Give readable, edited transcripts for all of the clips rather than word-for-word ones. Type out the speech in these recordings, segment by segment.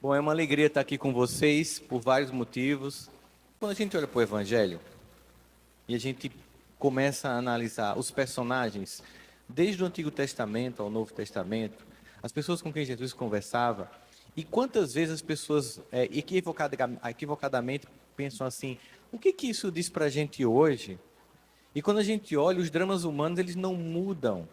Bom, é uma alegria estar aqui com vocês por vários motivos. Quando a gente olha para o Evangelho e a gente começa a analisar os personagens, desde o Antigo Testamento ao Novo Testamento, as pessoas com quem Jesus conversava, e quantas vezes as pessoas equivocadamente pensam assim: o que que isso diz para a gente hoje? E quando a gente olha, os dramas humanos, eles não mudam.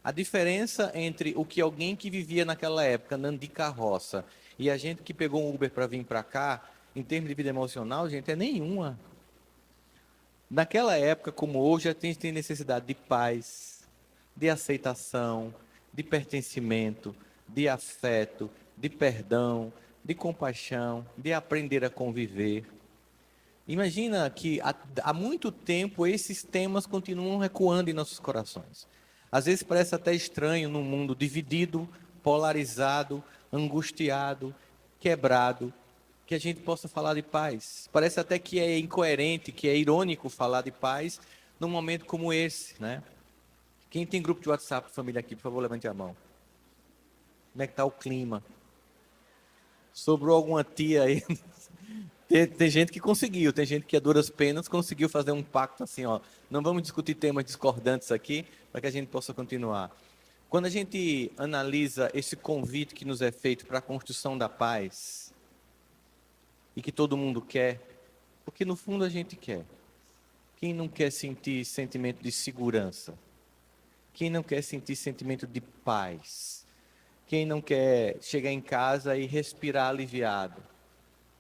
A diferença entre o que alguém que vivia naquela época, andando de carroça, e a gente que pegou um Uber para vir para cá, em termos de vida emocional, gente, é nenhuma. Naquela época, como hoje, a gente tem necessidade de paz, de aceitação, de pertencimento, de afeto, de perdão, de compaixão, de aprender a conviver. Imagina que há muito tempo esses temas continuam recuando em nossos corações. Às vezes parece até estranho num mundo dividido, polarizado, angustiado, quebrado, que a gente possa falar de paz. Parece até que é incoerente, que é irônico falar de paz num momento como esse, né? Quem tem grupo de WhatsApp, família aqui, por favor, levante a mão. Como é que está o clima? Sobrou alguma tia aí? Tem gente que conseguiu, tem gente que a duras penas conseguiu fazer um pacto assim, ó. Não vamos discutir temas discordantes aqui, para que a gente possa continuar. Quando a gente analisa esse convite que nos é feito para a construção da paz, e que todo mundo quer, porque no fundo a gente quer. Quem não quer sentir sentimento de segurança? Quem não quer sentir sentimento de paz? Quem não quer chegar em casa e respirar aliviado?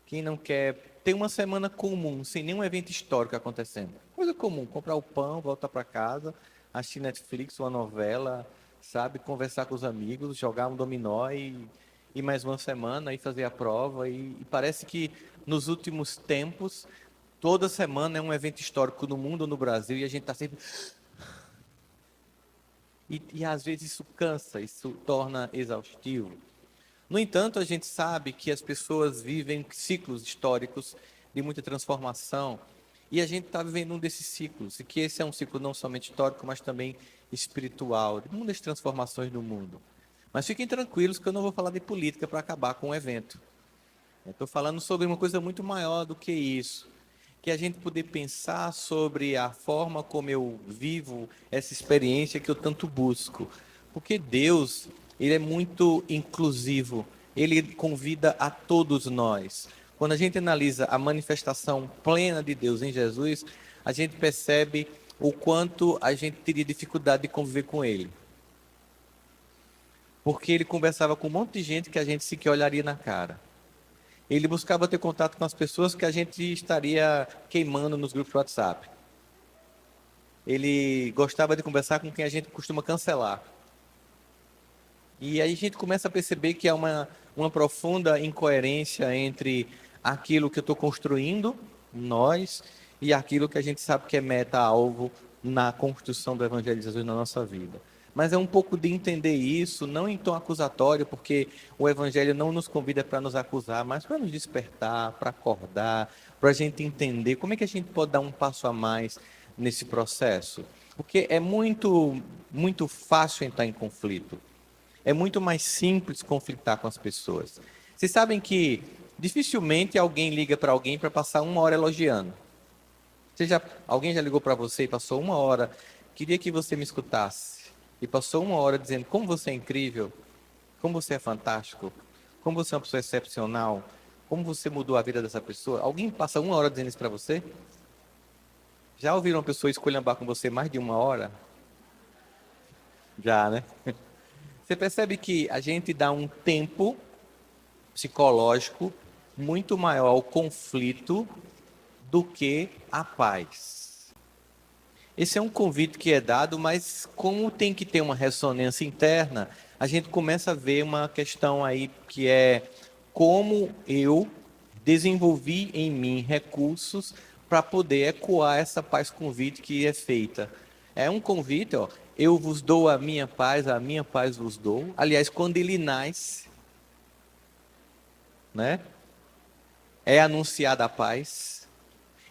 Quem não quer ter uma semana comum, sem nenhum evento histórico acontecendo? Coisa comum, comprar o pão, voltar para casa, assistir Netflix, uma novela, sabe? Conversar com os amigos, jogar um dominó e mais uma semana e fazer a prova. E parece que nos últimos tempos, toda semana é um evento histórico no mundo ou no Brasil e a gente está sempre. E às vezes isso cansa, isso torna exaustivo. No entanto, a gente sabe que as pessoas vivem ciclos históricos de muita transformação e a gente está vivendo um desses ciclos, e que esse é um ciclo não somente histórico, mas também espiritual, de muitas transformações no mundo. Mas fiquem tranquilos que eu não vou falar de política para acabar com o evento. Estou falando sobre uma coisa muito maior do que isso, que a gente poder pensar sobre a forma como eu vivo essa experiência que eu tanto busco. Porque Deus, ele é muito inclusivo, ele convida a todos nós. Quando a gente analisa a manifestação plena de Deus em Jesus, a gente percebe o quanto a gente teria dificuldade de conviver com ele. Porque ele conversava com um monte de gente que a gente sequer olharia na cara. Ele buscava ter contato com as pessoas que a gente estaria queimando nos grupos de WhatsApp. Ele gostava de conversar com quem a gente costuma cancelar. E aí a gente começa a perceber que há uma profunda incoerência entre aquilo que eu estou construindo, nós, e aquilo que a gente sabe que é meta-alvo na construção do Evangelho de Jesus na nossa vida. Mas é um pouco de entender isso, não em tom acusatório, porque o Evangelho não nos convida para nos acusar, mas para nos despertar, para acordar, para a gente entender como é que a gente pode dar um passo a mais nesse processo. Porque é muito fácil entrar em conflito. É muito mais simples conflitar com as pessoas. Vocês sabem que dificilmente alguém liga para alguém para passar uma hora elogiando. Alguém já ligou para você e passou uma hora, queria que você me escutasse, e passou uma hora dizendo como você é incrível, como você é fantástico, como você é uma pessoa excepcional, como você mudou a vida dessa pessoa? Alguém passa uma hora dizendo isso para você? Já ouviram uma pessoa esculhambar com você mais de uma hora? Já, né? Você percebe que a gente dá um tempo psicológico muito maior ao conflito do que à paz. Esse é um convite que é dado, mas como tem que ter uma ressonância interna, a gente começa a ver uma questão aí que é como eu desenvolvi em mim recursos para poder ecoar essa paz convite que é feita. É um convite, ó, eu vos dou a minha paz vos dou. Aliás, quando ele nasce, né, é anunciada a paz.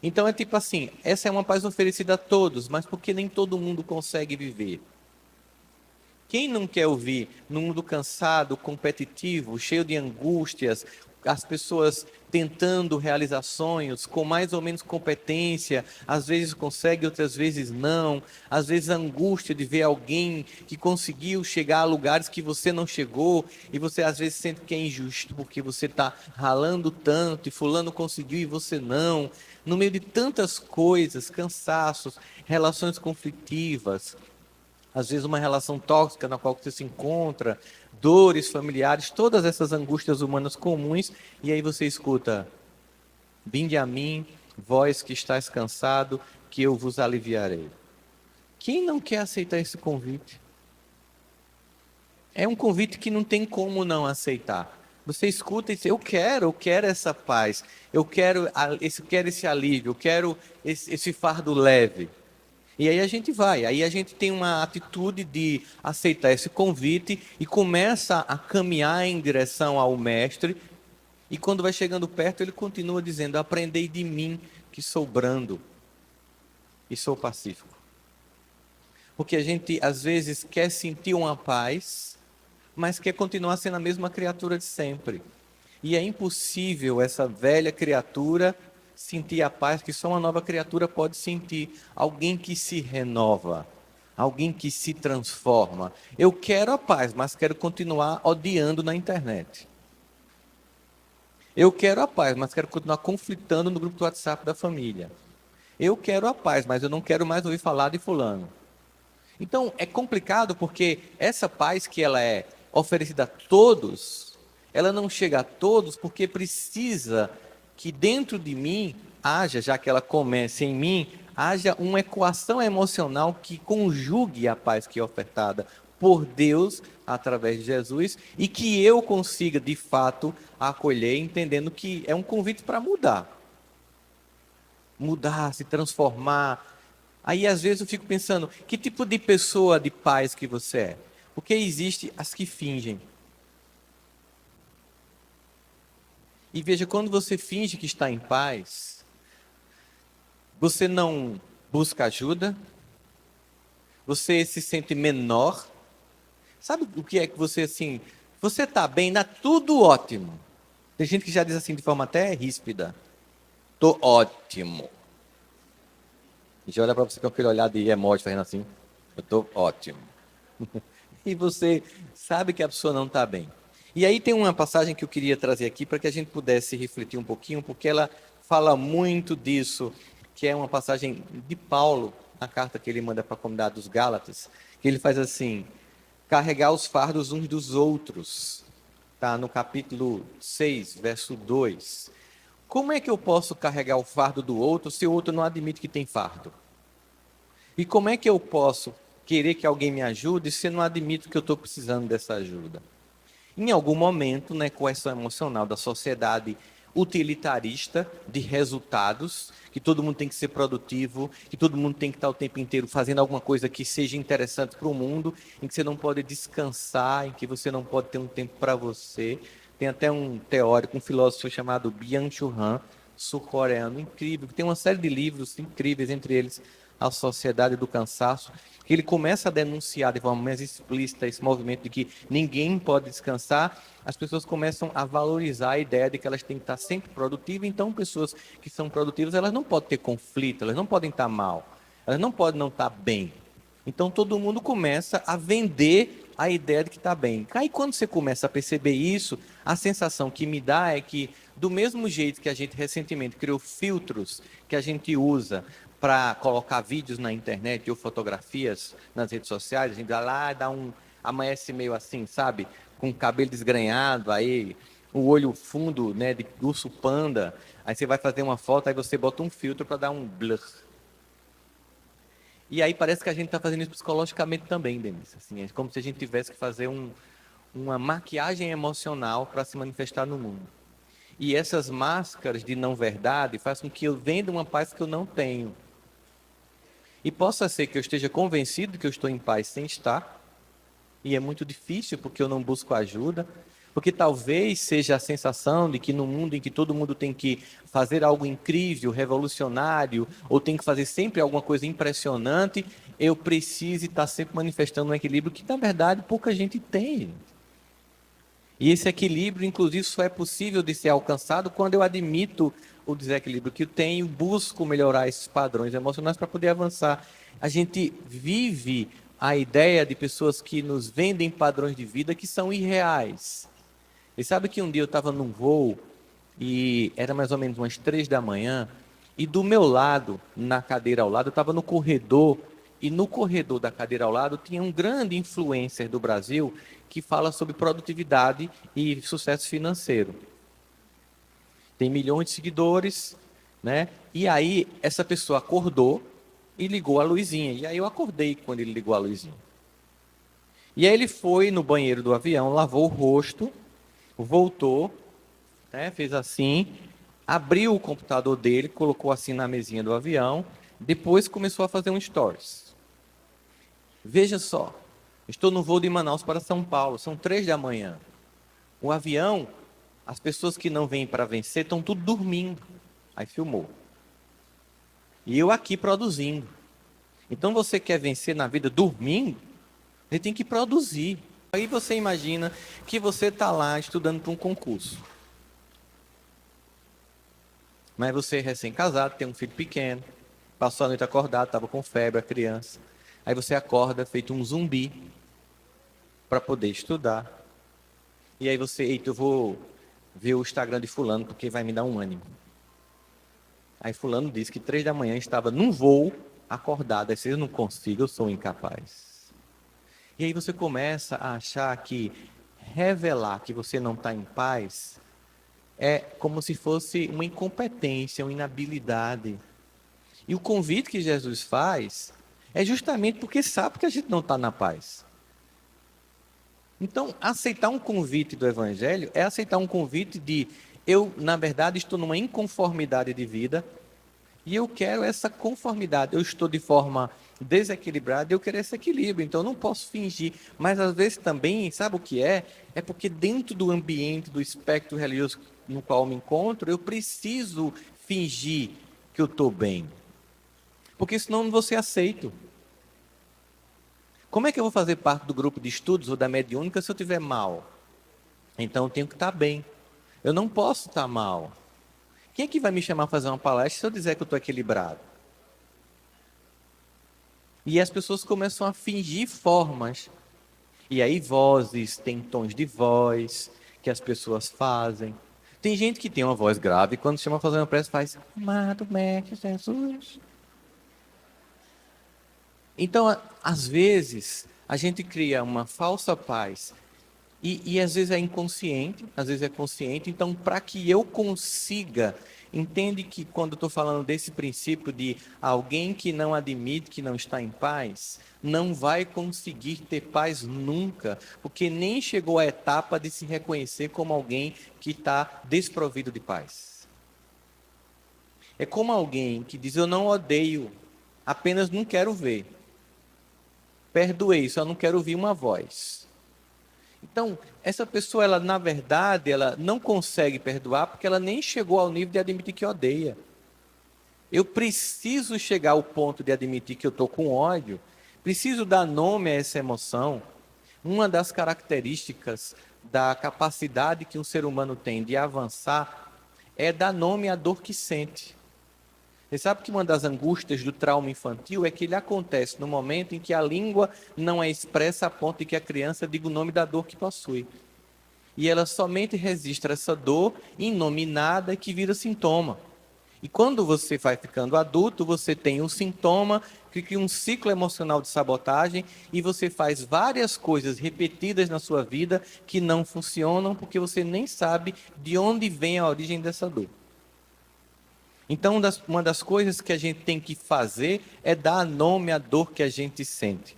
Então é tipo assim, essa é uma paz oferecida a todos, mas porque nem todo mundo consegue viver. Quem não quer ouvir num mundo cansado, competitivo, cheio de angústias, as pessoas tentando realizar sonhos com mais ou menos competência, às vezes consegue, outras vezes não, às vezes a angústia de ver alguém que conseguiu chegar a lugares que você não chegou, e você às vezes sente que é injusto, porque você está ralando tanto, e fulano conseguiu e você não, no meio de tantas coisas, cansaços, relações conflitivas, às vezes uma relação tóxica na qual você se encontra, dores familiares, todas essas angústias humanas comuns, e aí você escuta: vinde a mim, vós que estáis cansado, que eu vos aliviarei. Quem não quer aceitar esse convite? É um convite que não tem como não aceitar. Você escuta e diz: eu quero essa paz, quero esse alívio, eu quero esse fardo leve. E aí a gente vai, aí a gente tem uma atitude de aceitar esse convite e começa a caminhar em direção ao mestre. E quando vai chegando perto, ele continua dizendo: aprendei de mim, que sou brando e sou pacífico. Porque a gente às vezes quer sentir uma paz, mas quer continuar sendo a mesma criatura de sempre. E é impossível essa velha criatura sentir a paz que só uma nova criatura pode sentir. Alguém que se renova, alguém que se transforma. Eu quero a paz, mas quero continuar odiando na internet. Eu quero a paz, mas quero continuar conflitando no grupo do WhatsApp da família. Eu quero a paz, mas eu não quero mais ouvir falar de fulano. Então é complicado porque essa paz que ela é oferecida a todos, ela não chega a todos porque precisa que dentro de mim haja, já que ela começa em mim, haja uma equação emocional que conjugue a paz que é ofertada por Deus através de Jesus e que eu consiga de fato acolher, entendendo que é um convite para mudar, se transformar. Aí às vezes eu fico pensando, que tipo de pessoa de paz que você é? Porque existe as que fingem. E veja, quando você finge que está em paz, você não busca ajuda, você se sente menor. Sabe o que é que você assim, você está bem, dá tudo ótimo. Tem gente que já diz assim de forma até ríspida: tô ótimo. E já olha para você com aquele olhar de emoji fazendo assim: eu tô ótimo. E você sabe que a pessoa não está bem. E aí tem uma passagem que eu queria trazer aqui para que a gente pudesse refletir um pouquinho, porque ela fala muito disso, que é uma passagem de Paulo, na carta que ele manda para a comunidade dos Gálatas, que ele faz assim: carregar os fardos uns dos outros. Tá no capítulo 6, verso 2. Como é que eu posso carregar o fardo do outro se o outro não admite que tem fardo? E como é que eu posso querer que alguém me ajude se eu não admito que eu estou precisando dessa ajuda? Em algum momento, na equação emocional da sociedade utilitarista de resultados, que todo mundo tem que ser produtivo, que todo mundo tem que estar o tempo inteiro fazendo alguma coisa que seja interessante para o mundo, em que você não pode descansar, em que você não pode ter um tempo para você. Tem até um teórico, um filósofo chamado Byung-Chul Han, sul-coreano, incrível, que tem uma série de livros incríveis, entre eles A Sociedade do Cansaço, que ele começa a denunciar de forma mais explícita esse movimento de que ninguém pode descansar. As pessoas começam a valorizar a ideia de que elas têm que estar sempre produtivas. Então, pessoas que são produtivas, elas não podem ter conflito, elas não podem estar mal, elas não podem não estar bem. Então, todo mundo começa a vender a ideia de que está bem. Aí, quando você começa a perceber isso, a sensação que me dá é que, do mesmo jeito que a gente recentemente criou filtros que a gente usa para colocar vídeos na internet ou fotografias nas redes sociais, a gente vai lá e amanhece meio assim, sabe? Com o cabelo desgrenhado, aí o olho fundo, né, de urso panda, aí você vai fazer uma foto, aí você bota um filtro para dar um blur. E aí parece que a gente está fazendo isso psicologicamente também, Denise. Assim, é como se a gente tivesse que fazer uma maquiagem emocional para se manifestar no mundo. E essas máscaras de não verdade fazem com que eu venda uma paz que eu não tenho. E possa ser que eu esteja convencido que eu estou em paz sem estar, e é muito difícil porque eu não busco ajuda, porque talvez seja a sensação de que no mundo em que todo mundo tem que fazer algo incrível, revolucionário, ou tem que fazer sempre alguma coisa impressionante, eu precise estar sempre manifestando um equilíbrio que, na verdade, pouca gente tem. E esse equilíbrio, inclusive, só é possível de ser alcançado quando eu admito o desequilíbrio que eu tenho, busco melhorar esses padrões emocionais para poder avançar. A gente vive a ideia de pessoas que nos vendem padrões de vida que são irreais. E sabe que um dia eu estava num voo e era mais ou menos umas 3 da manhã, e do meu lado, na cadeira ao lado, eu estava no corredor, e no corredor da cadeira ao lado tinha um grande influencer do Brasil que fala sobre produtividade e sucesso financeiro. Tem milhões de seguidores, né? E aí essa pessoa acordou e ligou a luzinha. E aí eu acordei quando ele ligou a luzinha. E aí ele foi no banheiro do avião, lavou o rosto, voltou, né? Fez assim, abriu o computador dele, colocou assim na mesinha do avião, depois começou a fazer um stories. Veja só, estou no voo de Manaus para São Paulo, são 3 da manhã. O avião, as pessoas que não vêm para vencer estão tudo dormindo. Aí filmou. E eu aqui produzindo. Então você quer vencer na vida dormindo? Você tem que produzir. Aí você imagina que você está lá estudando para um concurso. Mas você é recém-casado, tem um filho pequeno, passou a noite acordado, estava com febre, a criança. Aí você acorda feito um zumbi para poder estudar. E aí você, eita, eu vou ver o Instagram de fulano porque vai me dar um ânimo. Aí fulano disse que 3 da manhã estava num voo acordado. Aí se eu não consigo, eu sou incapaz. E aí você começa a achar que revelar que você não está em paz é como se fosse uma incompetência, uma inabilidade. E o convite que Jesus faz é justamente porque sabe que a gente não está na paz. Então, aceitar um convite do Evangelho é aceitar um convite de eu, na verdade, estou numa inconformidade de vida e eu quero essa conformidade. Eu estou de forma desequilibrada e eu quero esse equilíbrio. Então, eu não posso fingir. Mas, às vezes, também, sabe o que é? É porque dentro do ambiente, do espectro religioso no qual eu me encontro, eu preciso fingir que eu estou bem. Porque senão eu não vou ser aceito. Como é que eu vou fazer parte do grupo de estudos ou da mediúnica se eu estiver mal? Então eu tenho que estar bem. Eu não posso estar mal. Quem é que vai me chamar para fazer uma palestra se eu dizer que eu estou equilibrado? E as pessoas começam a fingir formas. E aí vozes, tem tons de voz que as pessoas fazem. Tem gente que tem uma voz grave e quando chama para fazer uma prece faz Amado Mestre Jesus. Então, às vezes, a gente cria uma falsa paz e às vezes é inconsciente, às vezes é consciente. Então, para que eu consiga, entende que quando eu estou falando desse princípio de alguém que não admite que não está em paz, não vai conseguir ter paz nunca, porque nem chegou à etapa de se reconhecer como alguém que está desprovido de paz. É como alguém que diz: eu não odeio, apenas não quero ver. Perdoei, só não quero ouvir uma voz. Então, essa pessoa, ela na verdade, ela não consegue perdoar porque ela nem chegou ao nível de admitir que odeia. Eu preciso chegar ao ponto de admitir que eu estou com ódio, preciso dar nome a essa emoção. Uma das características da capacidade que um ser humano tem de avançar é dar nome à dor que sente. Você sabe que uma das angústias do trauma infantil é que ele acontece no momento em que a língua não é expressa a ponto de que a criança diga o nome da dor que possui. E ela somente registra essa dor inominada que vira sintoma. E quando você vai ficando adulto, você tem um sintoma que cria um ciclo emocional de sabotagem e você faz várias coisas repetidas na sua vida que não funcionam porque você nem sabe de onde vem a origem dessa dor. Então, uma das coisas que a gente tem que fazer é dar nome à dor que a gente sente.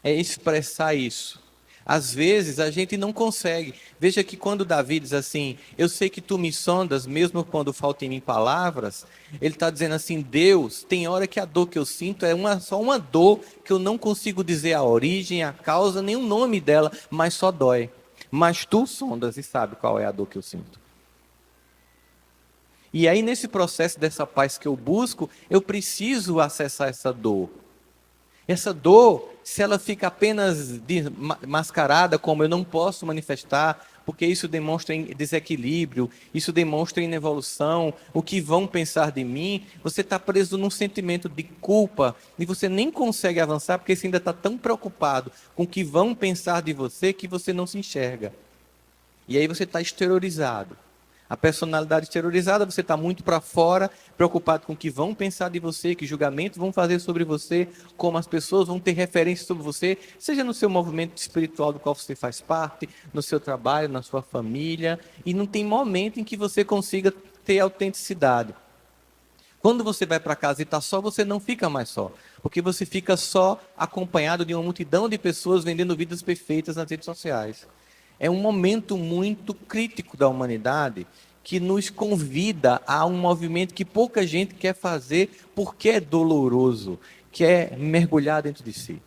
É expressar isso. Às vezes a gente não consegue. Veja que quando Davi diz assim, eu sei que tu me sondas, mesmo quando faltam em mim palavras, ele está dizendo assim, Deus, tem hora que a dor que eu sinto é só uma dor que eu não consigo dizer a origem, a causa, nem o nome dela, mas só dói. Mas tu sondas e sabe qual é a dor que eu sinto. E aí, nesse processo dessa paz que eu busco, eu preciso acessar essa dor. Essa dor, se ela fica apenas mascarada, como eu não posso manifestar, porque isso demonstra desequilíbrio, isso demonstra inevolução, o que vão pensar de mim, você está preso num sentimento de culpa e você nem consegue avançar porque você ainda está tão preocupado com o que vão pensar de você que você não se enxerga. E aí você está exteriorizado. A personalidade exteriorizada, você está muito para fora, preocupado com o que vão pensar de você, que julgamentos vão fazer sobre você, como as pessoas vão ter referências sobre você, seja no seu movimento espiritual do qual você faz parte, no seu trabalho, na sua família, e não tem momento em que você consiga ter autenticidade. Quando você vai para casa e está só, você não fica mais só, porque você fica só acompanhado de uma multidão de pessoas vendendo vidas perfeitas nas redes sociais. É um momento muito crítico da humanidade que nos convida a um movimento que pouca gente quer fazer porque é doloroso, que é mergulhar dentro de si.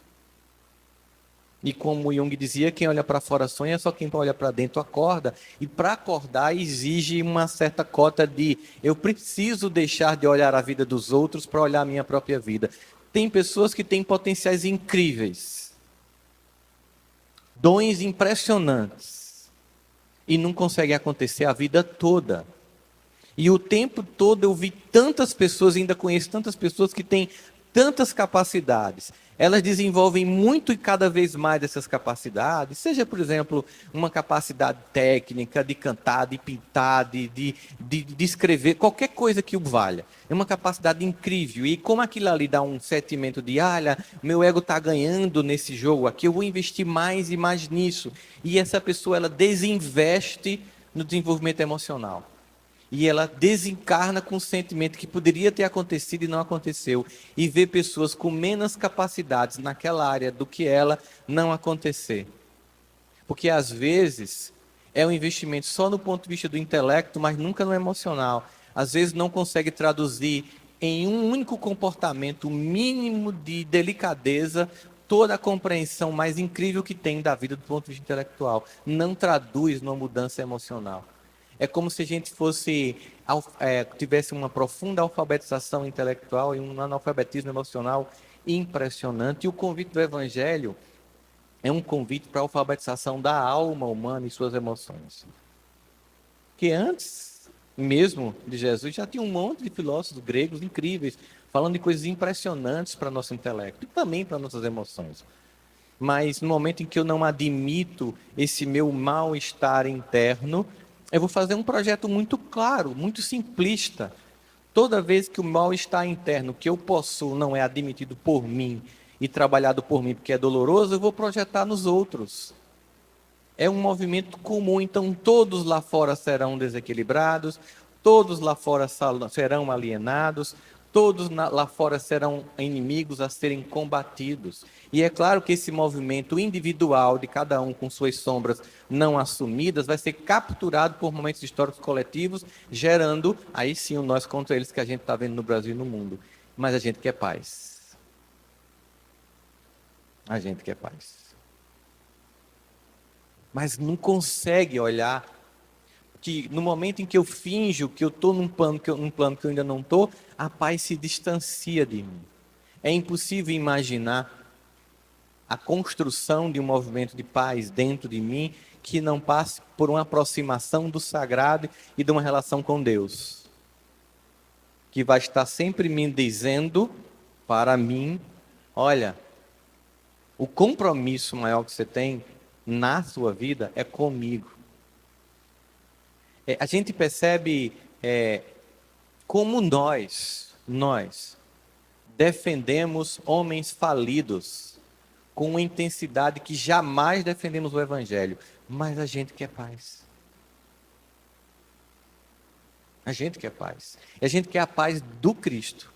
E como Jung dizia, quem olha para fora sonha, só quem olha para dentro acorda. E para acordar exige uma certa cota de eu preciso deixar de olhar a vida dos outros para olhar a minha própria vida. Tem pessoas que têm potenciais incríveis, dons impressionantes, e não conseguem acontecer a vida toda. E o tempo todo eu vi tantas pessoas, ainda conheço tantas pessoas que têm tantas capacidades. Elas desenvolvem muito e cada vez mais essas capacidades, seja, por exemplo, uma capacidade técnica de cantar, de pintar, de escrever, qualquer coisa que o valha. É uma capacidade incrível. E como aquilo ali dá um sentimento de, olha, meu ego está ganhando nesse jogo aqui, eu vou investir mais e mais nisso. E essa pessoa, ela desinveste no desenvolvimento emocional. E ela desencarna com o sentimento que poderia ter acontecido e não aconteceu. E vê pessoas com menos capacidades naquela área do que ela não acontecer. Porque às vezes é um investimento só no ponto de vista do intelecto, mas nunca no emocional. Às vezes não consegue traduzir em um único comportamento, mínimo de delicadeza, toda a compreensão mais incrível que tem da vida do ponto de vista intelectual. Não traduz numa mudança emocional. É como se a gente tivesse uma profunda alfabetização intelectual e um analfabetismo emocional impressionante. E o convite do Evangelho é um convite para a alfabetização da alma humana e suas emoções. Que antes mesmo de Jesus já tinha um monte de filósofos gregos incríveis, falando de coisas impressionantes para nosso intelecto e também para nossas emoções. Mas no momento em que eu não admito esse meu mal-estar interno, eu vou fazer um projeto muito claro, muito simplista. Toda vez que o mal-estar interno que eu possuo não é admitido por mim e trabalhado por mim porque é doloroso, eu vou projetar nos outros. É um movimento comum, então todos lá fora serão desequilibrados, todos lá fora serão alienados, todos lá fora serão inimigos a serem combatidos. E é claro que esse movimento individual de cada um com suas sombras não assumidas vai ser capturado por momentos históricos coletivos, gerando aí sim o nós contra eles que a gente está vendo no Brasil e no mundo. Mas a gente quer paz. A gente quer paz. Mas não consegue olhar que no momento em que eu finjo que eu estou num plano que eu ainda não estou, a paz se distancia de mim. É impossível imaginar a construção de um movimento de paz dentro de mim que não passe por uma aproximação do sagrado e de uma relação com Deus, que vai estar sempre me dizendo para mim, olha, o compromisso maior que você tem na sua vida é comigo. A gente percebe como nós defendemos homens falidos com uma intensidade que jamais defendemos o Evangelho, mas a gente quer paz. A gente quer paz. E a gente quer a paz do Cristo.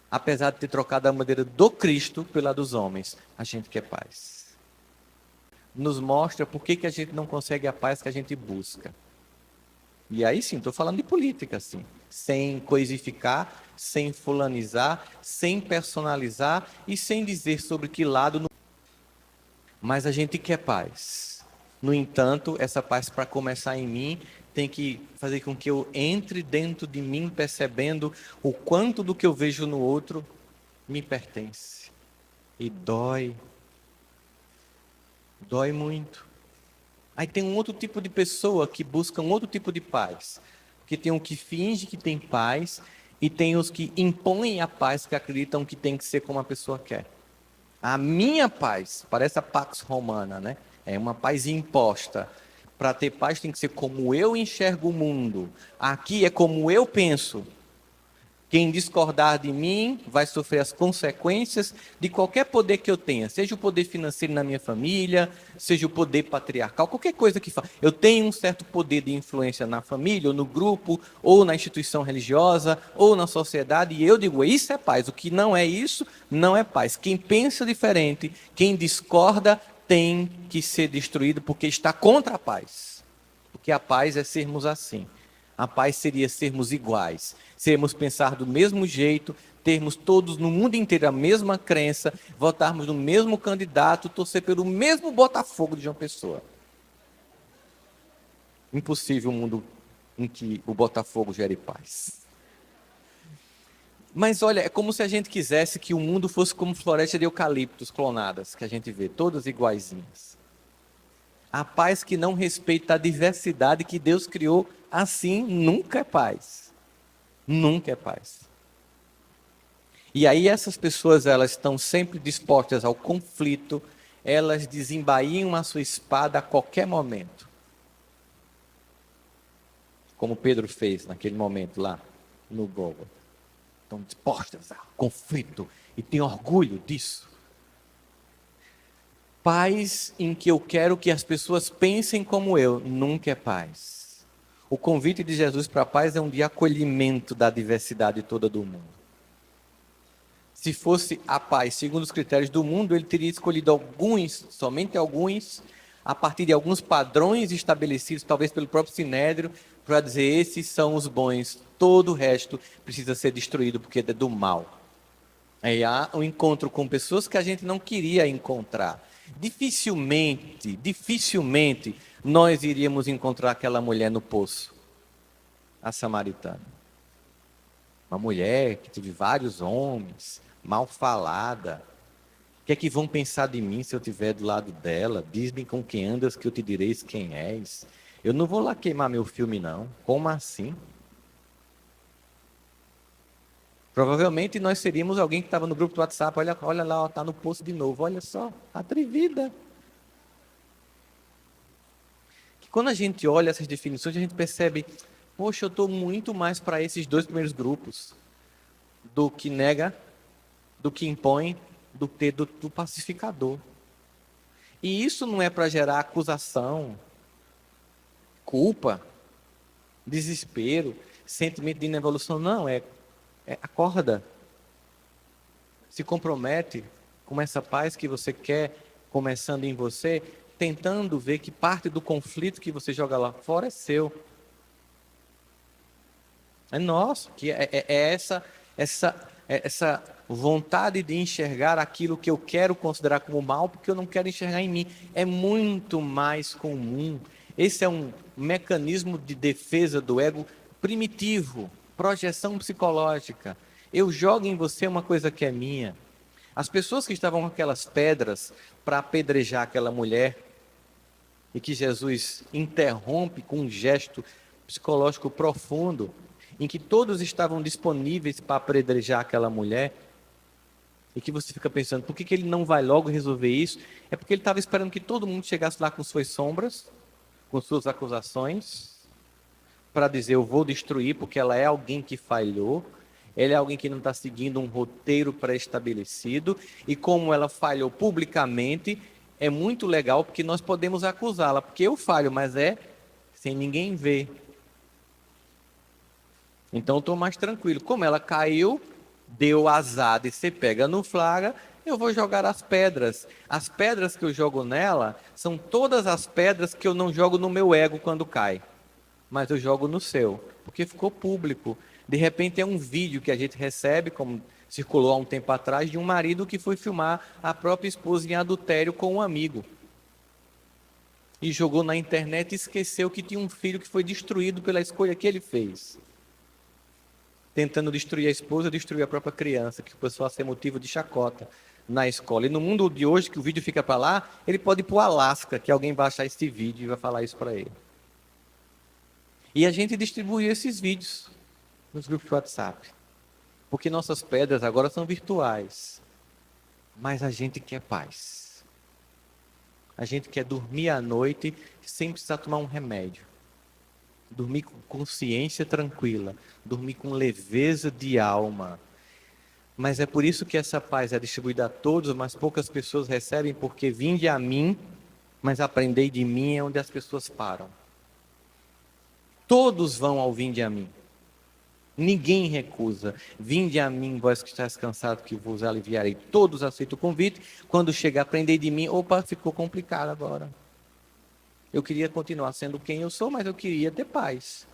Apesar de ter trocado a bandeira do Cristo pela dos homens, a gente quer paz. Nos mostra por que a gente não consegue a paz que a gente busca. E aí sim, estou falando de política, sim. Sem coisificar, sem fulanizar, sem personalizar e sem dizer sobre que lado. Mas a gente quer paz. No entanto, essa paz, para começar em mim, tem que fazer com que eu entre dentro de mim percebendo o quanto do que eu vejo no outro me pertence. E dói. Dói muito. Aí tem um outro tipo de pessoa que busca um outro tipo de paz. Porque tem um que finge que tem paz e tem os que impõem a paz, que acreditam que tem que ser como a pessoa quer. A minha paz, parece a Pax Romana, né? É uma paz imposta. Para ter paz tem que ser como eu enxergo o mundo. Aqui é como eu penso. Quem discordar de mim vai sofrer as consequências de qualquer poder que eu tenha, seja o poder financeiro na minha família, seja o poder patriarcal, qualquer coisa que faça. Eu tenho um certo poder de influência na família, ou no grupo, ou na instituição religiosa, ou na sociedade, e eu digo, isso é paz. O que não é isso, não é paz. Quem pensa diferente, quem discorda, tem que ser destruído porque está contra a paz. Porque a paz é sermos assim. A paz seria sermos iguais, sermos pensar do mesmo jeito, termos todos no mundo inteiro a mesma crença, votarmos no mesmo candidato, torcer pelo mesmo Botafogo de João Pessoa. Impossível um mundo em que o Botafogo gere paz. Mas olha, é como se a gente quisesse que o mundo fosse como floresta de eucaliptos clonadas, que a gente vê, todas iguaizinhas. A paz que não respeita a diversidade que Deus criou assim nunca é paz. Nunca é paz. E aí essas pessoas, elas estão sempre dispostas ao conflito, elas desembainham a sua espada a qualquer momento. Como Pedro fez naquele momento lá no Gólgota. Estão dispostas ao conflito e têm orgulho disso. Paz em que eu quero que as pessoas pensem como eu, nunca é paz. O convite de Jesus para a paz é um de acolhimento da diversidade toda do mundo. Se fosse a paz segundo os critérios do mundo, ele teria escolhido alguns, somente alguns, a partir de alguns padrões estabelecidos, talvez pelo próprio Sinédrio, para dizer, esses são os bons, todo o resto precisa ser destruído porque é do mal. Aí há um encontro com pessoas que a gente não queria encontrar. Dificilmente nós iríamos encontrar aquela mulher no poço, a samaritana. Uma mulher que teve vários homens, mal falada. O que é que vão pensar de mim se eu estiver do lado dela? Diz-me com quem andas que eu te direis quem és. Eu não vou lá queimar meu filme, não. Como assim? Provavelmente nós seríamos alguém que estava no grupo do WhatsApp. Olha lá, está no poço de novo. Olha só, atrevida. Que quando a gente olha essas definições, a gente percebe, poxa, eu estou muito mais para esses dois primeiros grupos do que nega, do que impõe, do pacificador. E isso não é para gerar acusação, culpa, desespero, sentimento de inevolução, não, acorda, se compromete com essa paz que você quer, começando em você, tentando ver que parte do conflito que você joga lá fora é seu. É nosso, que essa vontade de enxergar aquilo que eu quero considerar como mal, porque eu não quero enxergar em mim, é muito mais comum. Esse é um mecanismo de defesa do ego primitivo, projeção psicológica. Eu jogo em você uma coisa que é minha. As pessoas que estavam com aquelas pedras para apedrejar aquela mulher, e que Jesus interrompe com um gesto psicológico profundo, em que todos estavam disponíveis para apedrejar aquela mulher, e que você fica pensando, por que ele não vai logo resolver isso? É porque ele estava esperando que todo mundo chegasse lá com suas sombras, com suas acusações, para dizer, eu vou destruir, porque ela é alguém que falhou, ela é alguém que não está seguindo um roteiro pré-estabelecido, e como ela falhou publicamente, é muito legal, porque nós podemos acusá-la, porque eu falho, mas é sem ninguém ver. Então eu estou mais tranquilo. Como ela caiu, deu azar de ser pega no flagra, eu vou jogar as pedras. As pedras que eu jogo nela são todas as pedras que eu não jogo no meu ego quando cai, mas eu jogo no seu, porque ficou público. De repente é um vídeo que a gente recebe, como circulou há um tempo atrás, de um marido que foi filmar a própria esposa em adultério com um amigo. E jogou na internet e esqueceu que tinha um filho que foi destruído pela escolha que ele fez. tentando destruir a esposa, destruir a própria criança, que começou a ser motivo de chacota na escola. E no mundo de hoje, que o vídeo fica para lá, ele pode ir para o Alasca, que alguém vai achar esse vídeo e vai falar isso para ele. E a gente distribuiu esses vídeos nos grupos de WhatsApp. Porque nossas pedras agora são virtuais. Mas a gente quer paz. A gente quer dormir à noite sem precisar tomar um remédio. Dormir com consciência tranquila. Dormir com leveza de alma. Mas é por isso que essa paz é distribuída a todos, mas poucas pessoas recebem, porque vinde a mim, mas aprendei de mim é onde as pessoas param. Todos vão ao vinde a mim. Ninguém recusa. Vinde a mim, vós que estáis cansados, que vos aliviarei. Todos aceitam o convite. Quando chega, aprendei de mim. Opa, ficou complicado agora. Eu queria continuar sendo quem eu sou, mas eu queria ter paz.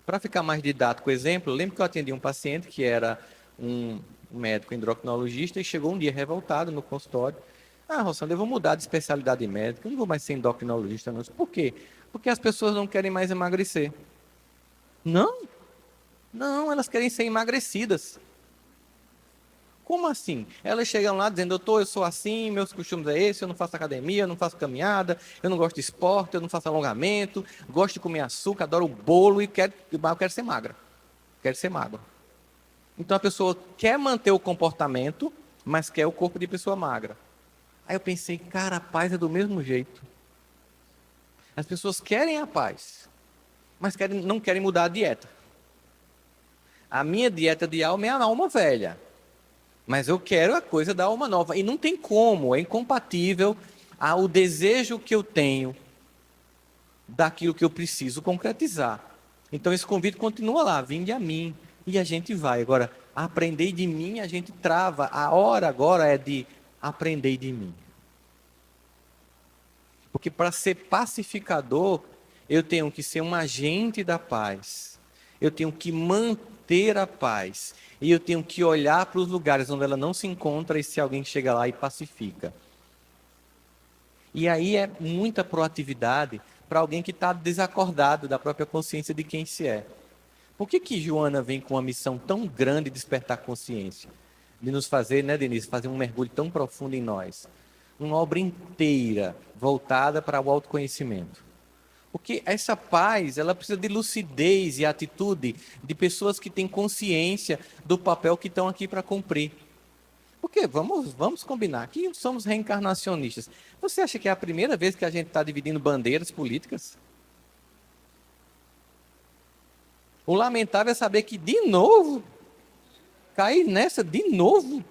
Para ficar mais didático, exemplo, eu lembro que eu atendi um paciente que era um médico endocrinologista e chegou um dia revoltado no consultório. Ah, Rossandra, eu vou mudar de especialidade médica, eu não vou mais ser endocrinologista, não. Por quê? Porque as pessoas não querem mais emagrecer. Não? Não, elas querem ser emagrecidas. Como assim? Elas chegam lá dizendo, doutor, eu sou assim, meus costumes é esse, eu não faço academia, eu não faço caminhada, eu não gosto de esporte, eu não faço alongamento, gosto de comer açúcar, adoro bolo e eu quero ser magra. Quero ser magro. Então a pessoa quer manter o comportamento, mas quer o corpo de pessoa magra. Aí eu pensei, cara, a paz é do mesmo jeito. As pessoas querem a paz, mas não querem mudar a dieta. A minha dieta de alma é a alma velha. Mas eu quero a coisa da alma nova. E não tem como, é incompatível o desejo que eu tenho daquilo que eu preciso concretizar. Então esse convite continua lá, vinde a mim. E a gente vai. Agora, aprender de mim, a gente trava. A hora agora é de aprender de mim. Porque para ser pacificador, eu tenho que ser um agente da paz. Eu tenho que manter a paz. E eu tenho que olhar para os lugares onde ela não se encontra e se alguém chega lá e pacifica. E aí é muita proatividade para alguém que está desacordado da própria consciência de quem se é. Por que Joana vem com uma missão tão grande de despertar consciência? De nos fazer, né, Denise, fazer um mergulho tão profundo em nós. Uma obra inteira voltada para o autoconhecimento. Porque essa paz, ela precisa de lucidez e atitude de pessoas que têm consciência do papel que estão aqui para cumprir. Porque vamos combinar, que somos reencarnacionistas. Você acha que é a primeira vez que a gente está dividindo bandeiras políticas? O lamentável é saber que, de novo, cair nessa de novo.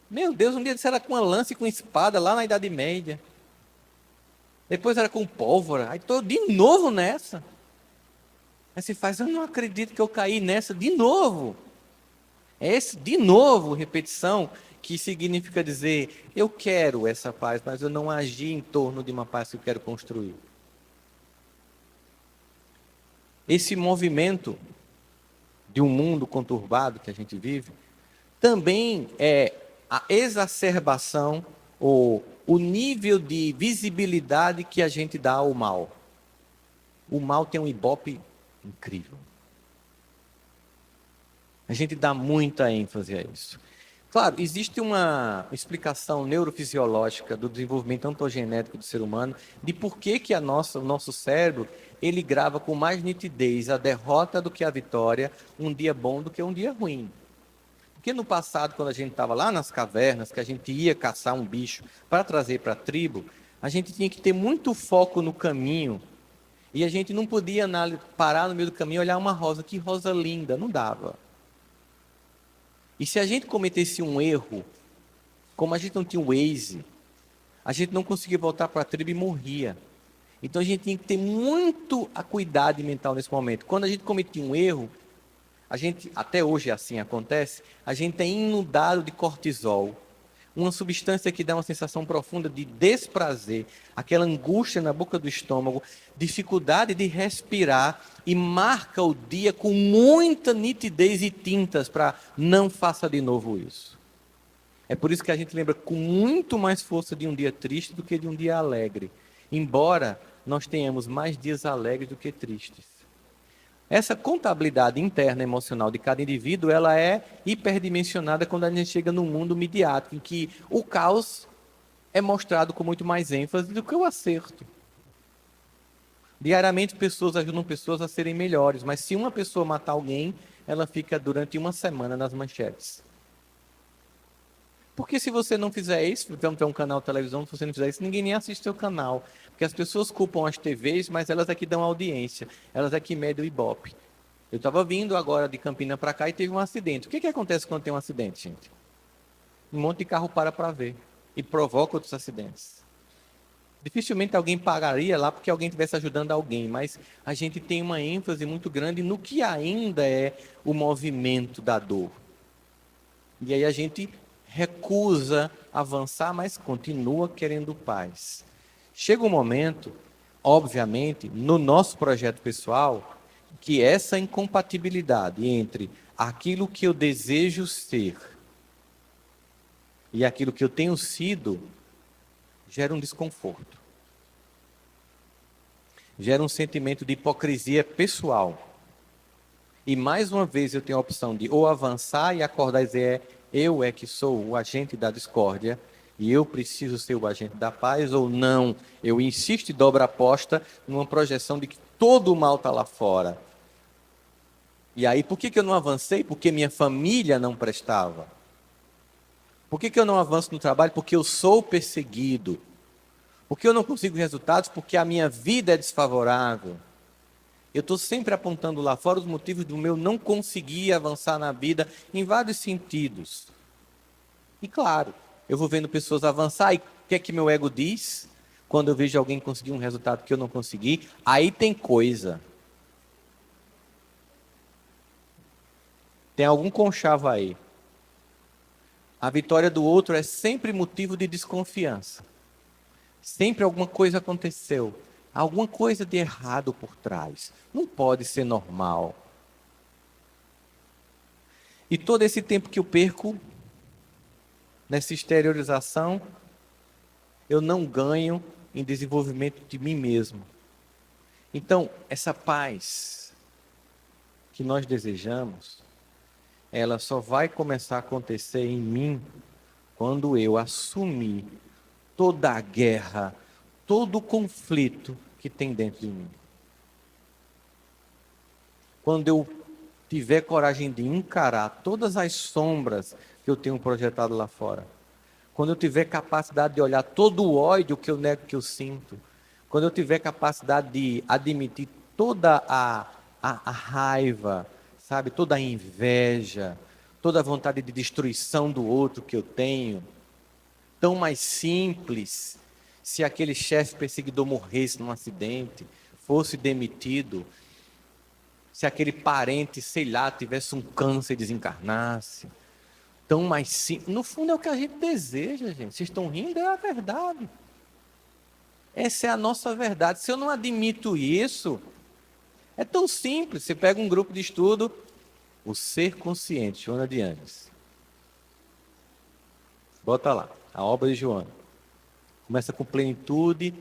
Meu Deus, um dia isso era com uma lança e com espada lá na Idade Média. Depois era com pólvora. Aí estou de novo nessa. Aí você faz, eu não acredito que eu caí nessa de novo. É esse de novo, repetição, que significa dizer, eu quero essa paz, mas eu não agi em torno de uma paz que eu quero construir. Esse movimento de um mundo conturbado que a gente vive, também é a exacerbação ou o nível de visibilidade que a gente dá ao mal. O mal tem um ibope incrível. A gente dá muita ênfase a isso. Claro, existe uma explicação neurofisiológica do desenvolvimento ontogenético do ser humano de por que o nosso cérebro ele grava com mais nitidez a derrota do que a vitória, um dia bom do que um dia ruim. Porque no passado, quando a gente estava lá nas cavernas, que a gente ia caçar um bicho para trazer para a tribo, a gente tinha que ter muito foco no caminho e a gente não podia parar no meio do caminho e olhar uma rosa, que rosa linda, não dava. E se a gente cometesse um erro, como a gente não tinha o Waze, a gente não conseguia voltar para a tribo e morria. Então a gente tinha que ter muito a cuidado mental nesse momento. Quando a gente cometia um erro, a gente, até hoje assim acontece, a gente é inundado de cortisol, uma substância que dá uma sensação profunda de desprazer, aquela angústia na boca do estômago, dificuldade de respirar e marca o dia com muita nitidez e tintas para não faça de novo isso. É por isso que a gente lembra com muito mais força de um dia triste do que de um dia alegre, embora nós tenhamos mais dias alegres do que tristes. Essa contabilidade interna emocional de cada indivíduo, ela é hiperdimensionada quando a gente chega no mundo midiático, em que o caos é mostrado com muito mais ênfase do que o acerto. Diariamente, pessoas ajudam pessoas a serem melhores, mas se uma pessoa matar alguém, ela fica durante uma semana nas manchetes. Porque se você não fizer isso, então tem um canal de televisão, se você não fizer isso, ninguém nem assiste seu canal. Porque as pessoas culpam as TVs, mas elas é que dão audiência, elas é que medem o Ibope. Eu estava vindo agora de Campina para cá e teve um acidente. O que acontece quando tem um acidente, gente? Um monte de carro para ver e provoca outros acidentes. Dificilmente alguém pagaria lá porque alguém estivesse ajudando alguém, mas a gente tem uma ênfase muito grande no que ainda é o movimento da dor. E aí a gente recusa avançar, mas continua querendo paz. Chega um momento, obviamente, no nosso projeto pessoal, que essa incompatibilidade entre aquilo que eu desejo ser e aquilo que eu tenho sido gera um desconforto. Gera um sentimento de hipocrisia pessoal. E mais uma vez eu tenho a opção de ou avançar e acordar e dizer, eu é que sou o agente da discórdia e eu preciso ser o agente da paz, ou não, eu insisto e dobro a aposta numa projeção de que todo o mal está lá fora. E aí, por que eu não avancei? Porque minha família não prestava. Por que eu não avanço no trabalho? Porque eu sou perseguido. Porque eu não consigo resultados? Porque a minha vida é desfavorável. Eu estou sempre apontando lá fora os motivos do meu não conseguir avançar na vida em vários sentidos. E claro, eu vou vendo pessoas avançar e o que é que meu ego diz? Quando eu vejo alguém conseguir um resultado que eu não consegui, aí tem coisa. Tem algum conchavo aí. A vitória do outro é sempre motivo de desconfiança. Sempre alguma coisa aconteceu. Alguma coisa de errado por trás. Não pode ser normal. E todo esse tempo que eu perco nessa exteriorização, eu não ganho em desenvolvimento de mim mesmo. Então, essa paz que nós desejamos, ela só vai começar a acontecer em mim quando eu assumir toda a guerra, todo o conflito que tem dentro de mim. Quando eu tiver coragem de encarar todas as sombras que eu tenho projetado lá fora. Quando eu tiver capacidade de olhar todo o ódio que eu nego que eu sinto. Quando eu tiver capacidade de admitir toda a raiva, sabe? Toda a inveja, toda a vontade de destruição do outro que eu tenho. Tão mais simples se aquele chefe perseguidor morresse num acidente, fosse demitido, se aquele parente, sei lá, tivesse um câncer e desencarnasse. Tão mais simples. No fundo é o que a gente deseja, gente. Vocês estão rindo, é a verdade. Essa é a nossa verdade. Se eu não admito isso, é tão simples. Você pega um grupo de estudo, o Ser Consciente, Joana de Anjos. Bota lá, a obra de Joana. Começa com plenitude,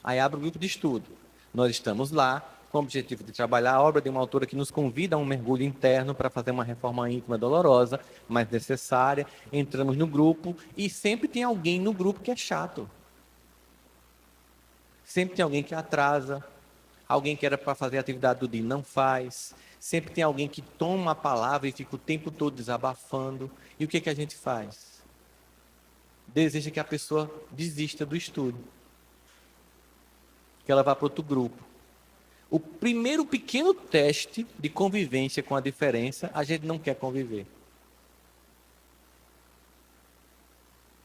aí abre o grupo de estudo. Nós estamos lá com o objetivo de trabalhar a obra de uma autora que nos convida a um mergulho interno para fazer uma reforma íntima dolorosa, mas necessária. Entramos no grupo e sempre tem alguém no grupo que é chato. Sempre tem alguém que atrasa, alguém que era para fazer a atividade do dia e não faz. Sempre tem alguém que toma a palavra e fica o tempo todo desabafando. E o que a gente faz? Deseja que a pessoa desista do estudo, que ela vá para outro grupo. O primeiro pequeno teste de convivência com a diferença, a gente não quer conviver.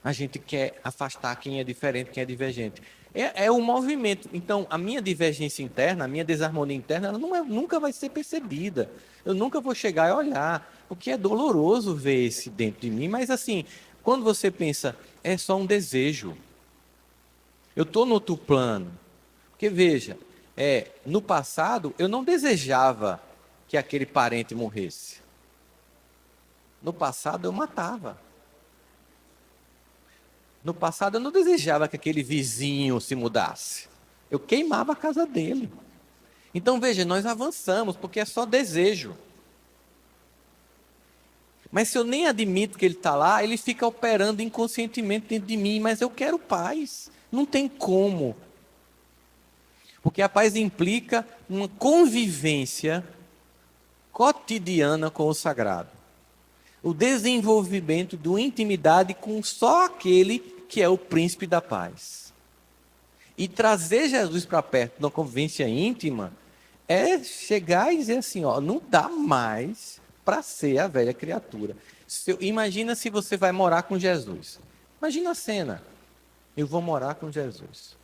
A gente quer afastar quem é diferente, quem é divergente. É um movimento. Então, a minha divergência interna, a minha desarmonia interna, ela nunca vai ser percebida. Eu nunca vou chegar e olhar, porque é doloroso ver esse dentro de mim. Mas assim, quando você pensa, é só um desejo. Eu estou no outro plano. Porque veja, no passado eu não desejava que aquele parente morresse. No passado eu matava. No passado eu não desejava que aquele vizinho se mudasse. Eu queimava a casa dele. Então veja, nós avançamos porque é só desejo. Mas se eu nem admito que ele está lá, ele fica operando inconscientemente dentro de mim. Mas eu quero paz. Não tem como. Porque a paz implica uma convivência cotidiana com o sagrado. O desenvolvimento de uma intimidade com só aquele que é o príncipe da paz. E trazer Jesus para perto de uma convivência íntima é chegar e dizer assim, ó, não dá mais para ser a velha criatura. Imagina se você vai morar com Jesus. Imagina a cena. Eu vou morar com Jesus.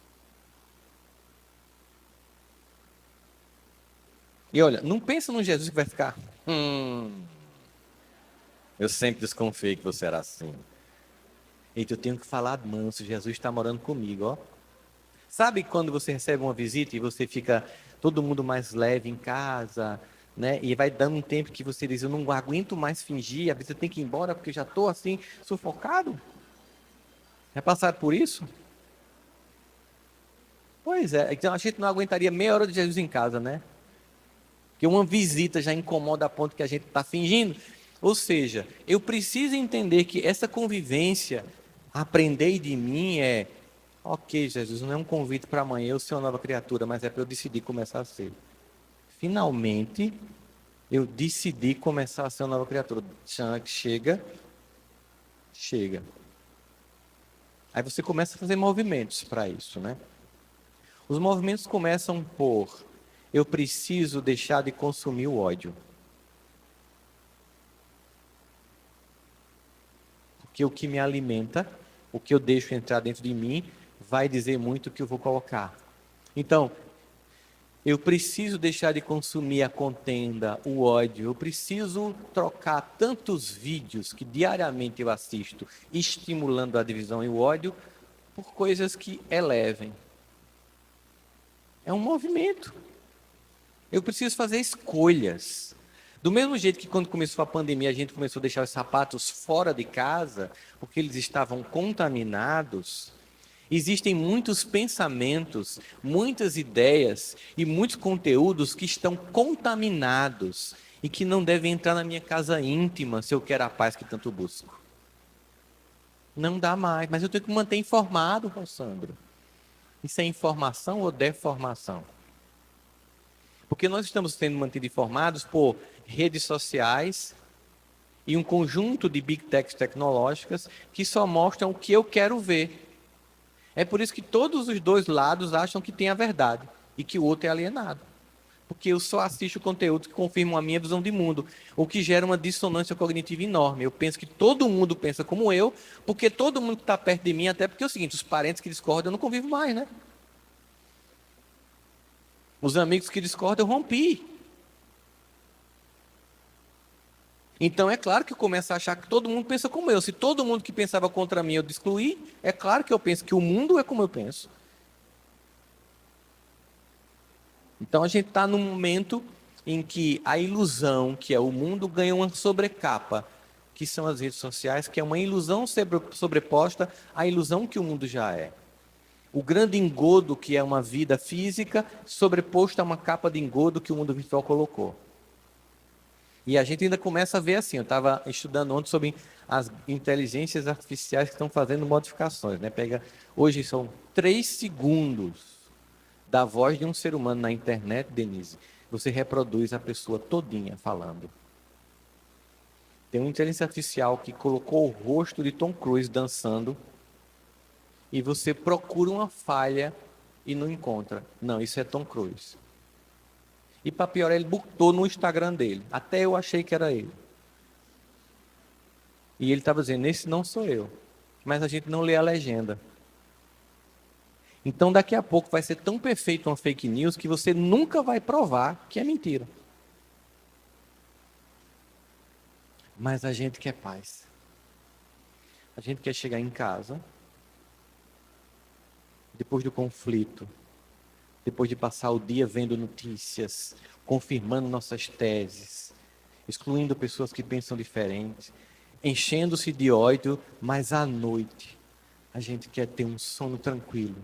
E olha, não pensa num Jesus que vai ficar. Eu sempre desconfiei que você era assim. Eita, eu tenho que falar manso, Jesus está morando comigo, ó. Sabe quando você recebe uma visita e você fica todo mundo mais leve em casa, né? E vai dando um tempo que você diz, eu não aguento mais fingir, a visita tem que ir embora porque eu já estou assim, sufocado? É passado por isso? Pois é, então a gente não aguentaria meia hora de Jesus em casa, né? Porque uma visita já incomoda a ponto que a gente está fingindo. Ou seja, eu preciso entender que essa convivência, aprender de mim é, ok, Jesus, não é um convite para amanhã eu ser uma nova criatura, mas é para eu decidir começar a ser. Finalmente, eu decidi começar a ser uma nova criatura. Chega. Aí você começa a fazer movimentos para isso, né? Os movimentos começam por, eu preciso deixar de consumir o ódio. Porque o que me alimenta, o que eu deixo entrar dentro de mim, vai dizer muito o que eu vou colocar. Então, eu preciso deixar de consumir a contenda, o ódio. Eu preciso trocar tantos vídeos que diariamente eu assisto, estimulando a divisão e o ódio, por coisas que elevem. É um movimento. Eu preciso fazer escolhas. Do mesmo jeito que quando começou a pandemia, a gente começou a deixar os sapatos fora de casa, porque eles estavam contaminados. Existem muitos pensamentos, muitas ideias e muitos conteúdos que estão contaminados e que não devem entrar na minha casa íntima se eu quero a paz que tanto busco. Não dá mais, mas eu tenho que manter informado, Rossandro. Isso é informação ou deformação? Porque nós estamos sendo mantidos informados por redes sociais e um conjunto de big techs tecnológicas que só mostram o que eu quero ver. É por isso que todos os dois lados acham que tem a verdade e que o outro é alienado. Porque eu só assisto conteúdos que confirmam a minha visão de mundo, o que gera uma dissonância cognitiva enorme. Eu penso que todo mundo pensa como eu, porque todo mundo que está perto de mim, até porque é o seguinte, os parentes que discordam eu não convivo mais, né? Os amigos que discordam eu rompi. Então é claro que eu começo a achar que todo mundo pensa como eu. Se todo mundo que pensava contra mim eu excluir, é claro que eu penso que o mundo é como eu penso. Então a gente está num momento em que a ilusão, que é o mundo, ganha uma sobrecapa, que são as redes sociais, que é uma ilusão sobreposta à ilusão que o mundo já é. O grande engodo, que é uma vida física, sobreposto a uma capa de engodo que o mundo virtual colocou. E a gente ainda começa a ver assim, eu estava estudando ontem sobre as inteligências artificiais que estão fazendo modificações, né? Hoje são 3 segundos da voz de um ser humano na internet, Denise, você reproduz a pessoa todinha falando. Tem uma inteligência artificial que colocou o rosto de Tom Cruise dançando e você procura uma falha e não encontra. Não, isso é Tom Cruise. E para piorar, ele botou no Instagram dele. Até eu achei que era ele. E ele estava dizendo, esse não sou eu. Mas a gente não lê a legenda. Então daqui a pouco vai ser tão perfeito uma fake news que você nunca vai provar que é mentira. Mas a gente quer paz. A gente quer chegar em casa, depois do conflito, depois de passar o dia vendo notícias, confirmando nossas teses, excluindo pessoas que pensam diferente, enchendo-se de ódio, mas à noite a gente quer ter um sono tranquilo.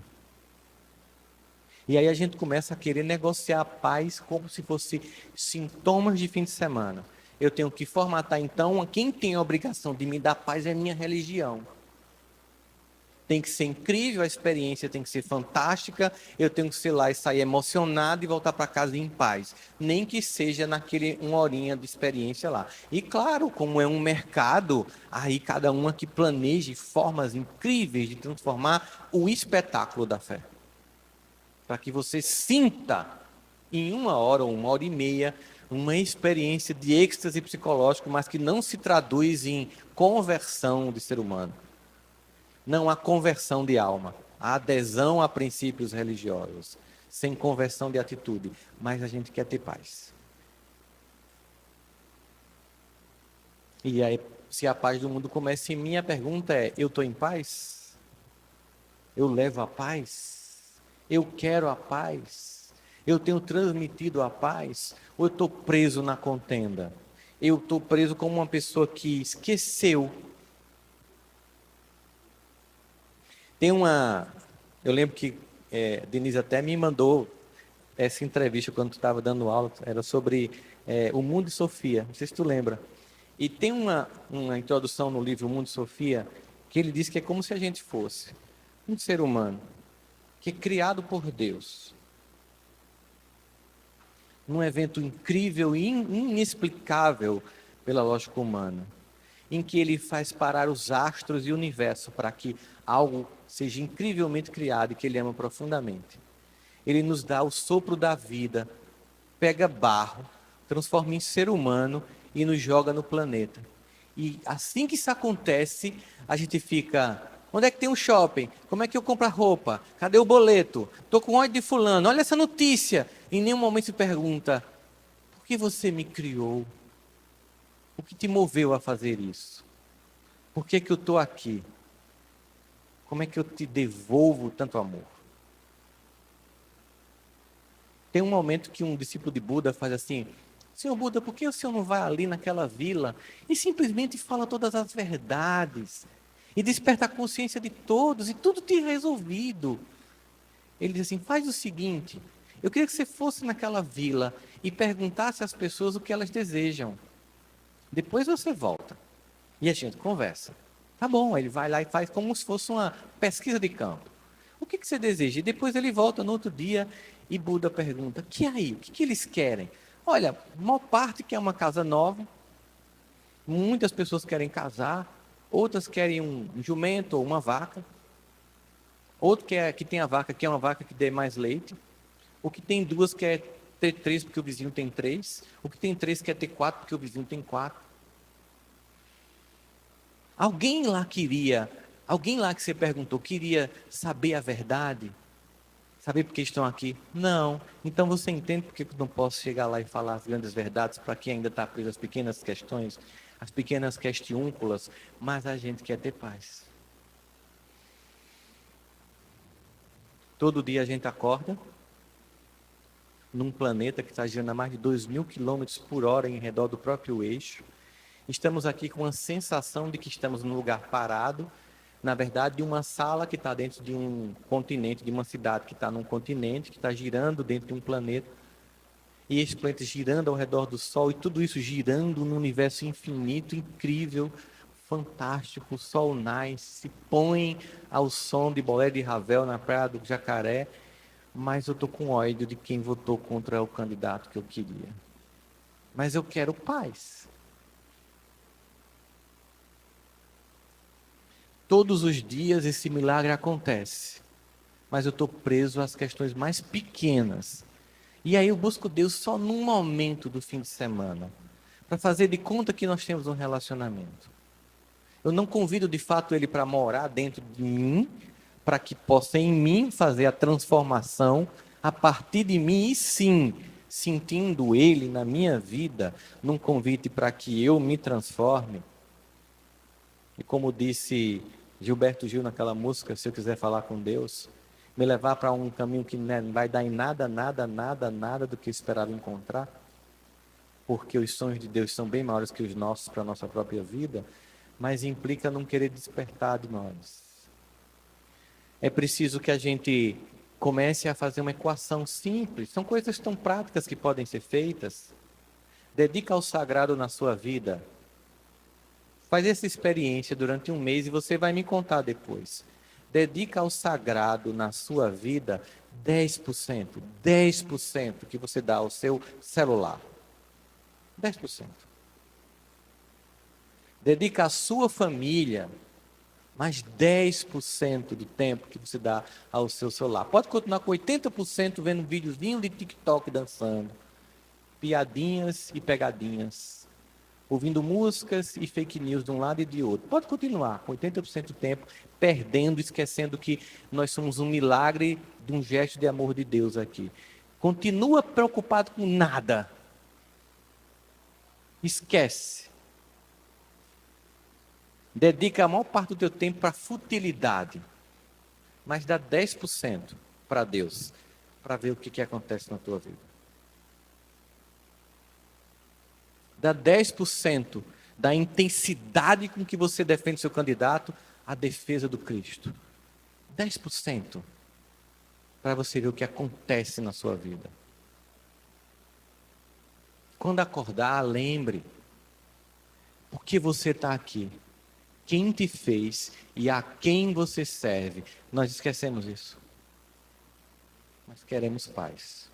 E aí a gente começa a querer negociar a paz como se fosse sintomas de fim de semana. Eu tenho que formatar, então, quem tem a obrigação de me dar paz é a minha religião. Tem que ser incrível a experiência, tem que ser fantástica, eu tenho que ser lá e sair emocionado e voltar para casa em paz. Nem que seja naquele uma horinha de experiência lá. E claro, como é um mercado, aí cada uma que planeje formas incríveis de transformar o espetáculo da fé. Para que você sinta em uma hora ou uma hora e meia uma experiência de êxtase psicológico, mas que não se traduz em conversão de ser humano. Não há conversão de alma, há adesão a princípios religiosos, sem conversão de atitude, mas a gente quer ter paz. E aí, se a paz do mundo começa em mim, a pergunta é: eu estou em paz? Eu levo a paz? Eu quero a paz? Eu tenho transmitido a paz? Ou eu estou preso na contenda? Eu estou preso como uma pessoa que esqueceu. Tem uma. Eu lembro que Denise até me mandou essa entrevista quando tu estava dando aula, era sobre o Mundo de Sofia. Não sei se tu lembra. E tem uma introdução no livro O Mundo de Sofia que ele diz que é como se a gente fosse um ser humano que é criado por Deus, num evento incrível e inexplicável pela lógica humana, em que ele faz parar os astros e o universo para que algo seja incrivelmente criado e que ele ama profundamente. Ele nos dá o sopro da vida, pega barro, transforma em ser humano e nos joga no planeta. E assim que isso acontece, a gente fica: onde é que tem um shopping? Como é que eu compro a roupa? Cadê o boleto? Estou com ódio de fulano, olha essa notícia. Em nenhum momento se pergunta: por que você me criou? O que te moveu a fazer isso? Por que que eu estou aqui? Como é que eu te devolvo tanto amor? Tem um momento que um discípulo de Buda faz assim: Senhor Buda, por que o senhor não vai ali naquela vila e simplesmente fala todas as verdades e desperta a consciência de todos e tudo tem resolvido? Ele diz assim: faz o seguinte, eu queria que você fosse naquela vila e perguntasse às pessoas o que elas desejam. Depois você volta e a gente conversa. Tá bom, ele vai lá e faz como se fosse uma pesquisa de campo. O que que você deseja? E depois ele volta no outro dia e Buda pergunta: que aí? O que que eles querem? Olha, a maior parte quer uma casa nova, muitas pessoas querem casar, outras querem um jumento ou uma vaca, outro quer que tem a vaca, quer uma vaca que dê mais leite, o que tem duas quer ter três porque o vizinho tem três, o que tem três quer ter quatro porque o vizinho tem quatro. Alguém lá que você perguntou, queria saber a verdade? Saber por que estão aqui? Não. Então você entende por que eu não posso chegar lá e falar as grandes verdades para quem ainda está preso às pequenas questões, às pequenas questiúnculas, mas a gente quer ter paz. Todo dia a gente acorda num planeta que está girando a mais de 2.000 quilômetros por hora em redor do próprio eixo. Estamos aqui com a sensação de que estamos num lugar parado, na verdade, de uma sala que está dentro de um continente, de uma cidade que está num continente, que está girando dentro de um planeta, e esse planeta girando ao redor do Sol, e tudo isso girando num universo infinito, incrível, fantástico. O Sol nasce, se põe ao som de Bolero de Ravel na Praia do Jacaré, mas eu estou com ódio de quem votou contra o candidato que eu queria. Mas eu quero paz. Todos os dias esse milagre acontece, mas eu estou preso às questões mais pequenas. E aí eu busco Deus só num momento do fim de semana, para fazer de conta que nós temos um relacionamento. Eu não convido de fato Ele para morar dentro de mim, para que possa em mim fazer a transformação a partir de mim, e sim, sentindo Ele na minha vida, num convite para que eu me transforme. E como disse Gilberto Gil naquela música, se eu quiser falar com Deus, me levar para um caminho que não vai dar em nada, nada, nada, nada do que eu esperava encontrar, porque os sonhos de Deus são bem maiores que os nossos para a nossa própria vida, mas implica não querer despertar de nós. É preciso que a gente Comece a fazer uma equação simples. São coisas tão práticas que podem ser feitas. Dedica ao sagrado na sua vida. Faz essa experiência durante um mês e você vai me contar depois. Dedica ao sagrado na sua vida 10%. 10% que você dá ao seu celular. 10%. Dedica à sua família mais 10% do tempo que você dá ao seu celular. Pode continuar com 80% vendo videozinho de TikTok dançando, piadinhas e pegadinhas, ouvindo músicas e fake news de um lado e de outro. Pode continuar com 80% do tempo, perdendo, esquecendo que nós somos um milagre de um gesto de amor de Deus aqui. Continua preocupado com nada. Esquece. Dedica a maior parte do teu tempo para futilidade, mas dá 10% para Deus, para ver o que acontece na tua vida. Dá 10% da intensidade com que você defende seu candidato à defesa do Cristo. 10% para você ver o que acontece na sua vida. Quando acordar, lembre por que você está aqui. Quem te fez e a quem você serve. Nós esquecemos isso. Mas queremos paz.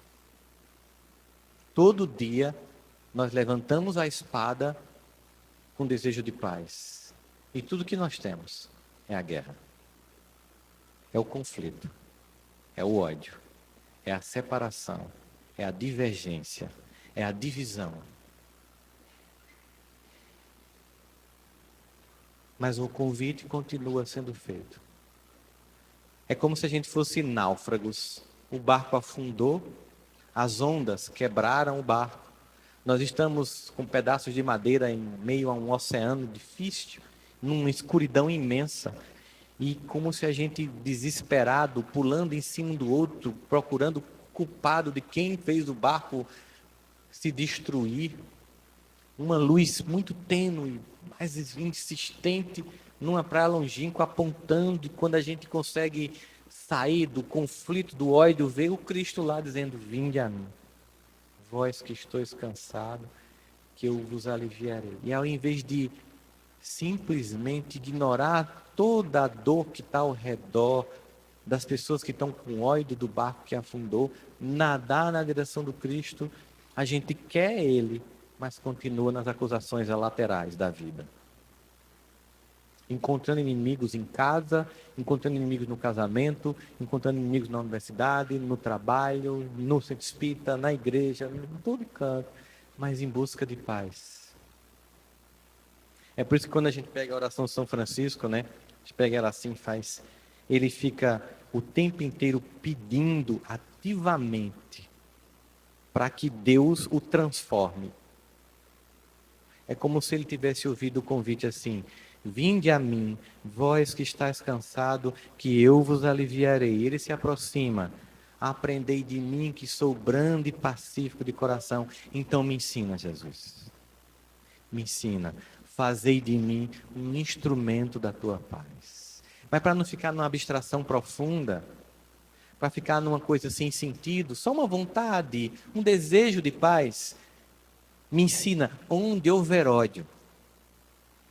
Todo dia nós levantamos a espada com desejo de paz. E tudo que nós temos é a guerra. É o conflito. É o ódio. É a separação. É a divergência. É a divisão. Mas o convite continua sendo feito. É como se a gente fosse náufragos. O barco afundou, as ondas quebraram o barco. Nós estamos com pedaços de madeira em meio a um oceano difícil, numa escuridão imensa. E como se a gente, desesperado, pulando em cima do outro, procurando o culpado de quem fez o barco se destruir. Uma luz muito tênue, mais insistente, numa praia longínqua, apontando, e quando a gente consegue sair do conflito, do ódio, ver o Cristo lá dizendo: vinde a mim, vós que estáis cansados, que eu vos aliviarei. E ao invés de simplesmente ignorar toda a dor que está ao redor, das pessoas que estão com ódio do barco que afundou, nadar na direção do Cristo, a gente quer Ele, mas continua nas acusações laterais da vida. Encontrando inimigos em casa, encontrando inimigos no casamento, encontrando inimigos na universidade, no trabalho, no centro espírita, na igreja, em todo canto, mas em busca de paz. É por isso que quando a gente pega a oração de São Francisco, né? A gente pega ela assim e faz. Ele fica o tempo inteiro pedindo ativamente para que Deus o transforme. É como se ele tivesse ouvido o convite assim: vinde a mim, vós que estáis cansado, que eu vos aliviarei. Ele se aproxima: aprendei de mim que sou brando e pacífico de coração. Então me ensina, Jesus. Me ensina. Fazei de mim um instrumento da tua paz. Mas para não ficar numa abstração profunda, para ficar numa coisa sem sentido, só uma vontade, um desejo de paz, me ensina onde houver ódio,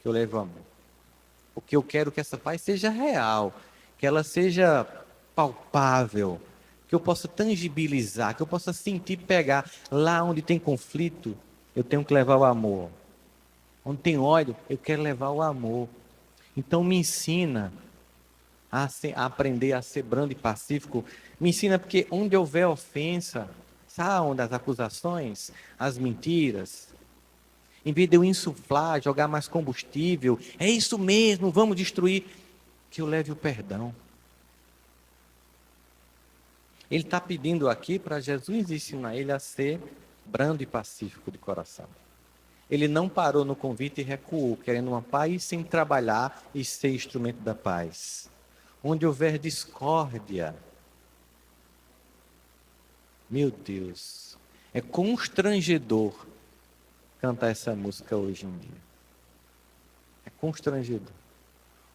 que eu levo amor. Porque eu quero que essa paz seja real, que ela seja palpável, que eu possa tangibilizar, que eu possa sentir, pegar. Lá onde tem conflito, eu tenho que levar o amor. Onde tem ódio, eu quero levar o amor. Então me ensina a aprender a ser brando e pacífico. Me ensina, porque onde houver ofensa, sabe onde as acusações, as mentiras, em vez de eu insuflar, jogar mais combustível, é isso mesmo, vamos destruir, que eu leve o perdão. Ele está pedindo aqui para Jesus ensinar ele a ser brando e pacífico de coração. Ele não parou no convite e recuou, querendo uma paz sem trabalhar e ser instrumento da paz. Onde houver discórdia, meu Deus, é constrangedor cantar essa música hoje em dia. É constrangedor.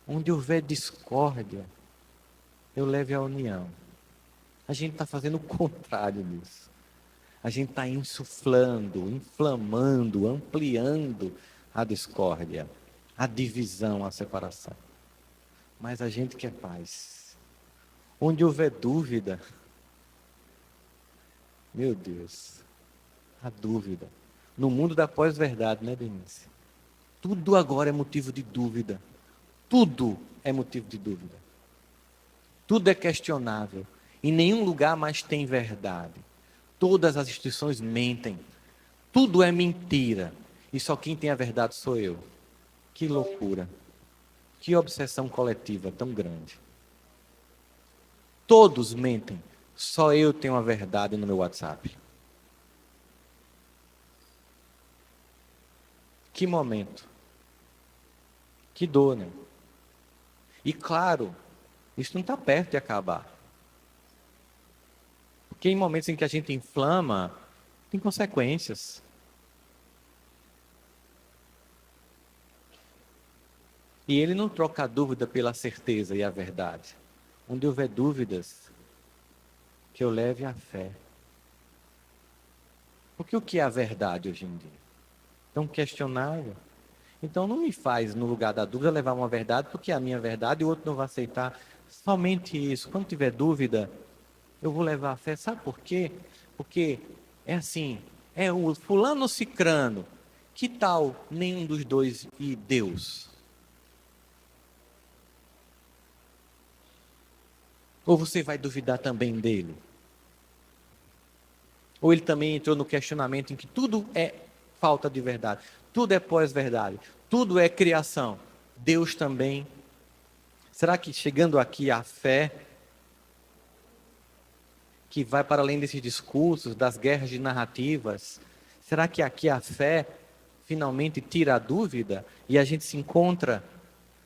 Onde houver discórdia, eu leve a união. A gente está fazendo o contrário disso. A gente está insuflando, inflamando, ampliando a discórdia, a divisão, a separação. Mas a gente quer paz. Onde houver dúvida, meu Deus, a dúvida. No mundo da pós-verdade, né, Denise? Tudo agora é motivo de dúvida. Tudo é motivo de dúvida. Tudo é questionável. Em nenhum lugar mais tem verdade. Todas as instituições mentem. Tudo é mentira. E só quem tem a verdade sou eu. Que loucura. Que obsessão coletiva tão grande. Todos mentem. Só eu tenho a verdade no meu WhatsApp. Que momento. Que dor, né? E claro, isso não está perto de acabar. Porque em momentos em que a gente inflama, tem consequências. E ele não troca a dúvida pela certeza e a verdade. Onde houver dúvidas, que eu leve a fé. Porque o que é a verdade hoje em dia? Tão questionável. Então não me faz, no lugar da dúvida, levar uma verdade, porque é a minha verdade e o outro não vai aceitar. Somente isso. Quando tiver dúvida, eu vou levar a fé. Sabe por quê? Porque é assim, é o fulano cicrano. Que tal nenhum dos dois e Deus? Ou você vai duvidar também dele? Ou ele também entrou no questionamento em que tudo é falta de verdade, tudo é pós-verdade, tudo é criação. Deus também. Será que chegando aqui a fé, que vai para além desses discursos, das guerras de narrativas, será que aqui a fé finalmente tira a dúvida e a gente se encontra,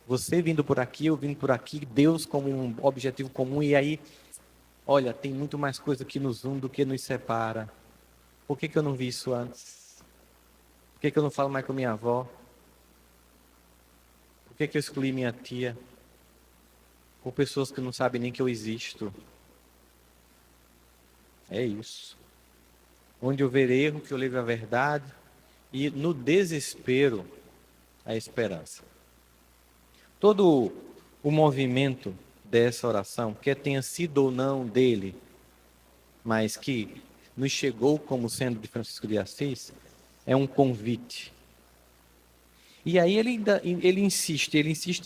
você vindo por aqui, eu vindo por aqui, Deus como um objetivo comum, e aí, olha, tem muito mais coisa que nos une do que nos separa. Por que eu não vi isso antes? Por que eu não falo mais com minha avó? Por que eu excluí minha tia? Por pessoas que não sabem nem que eu existo. É isso. Onde houver erro, que eu leve a verdade. E no desespero, a esperança. Todo o movimento dessa oração, quer tenha sido ou não dele, mas que nos chegou como sendo de Francisco de Assis, é um convite. E aí ele insiste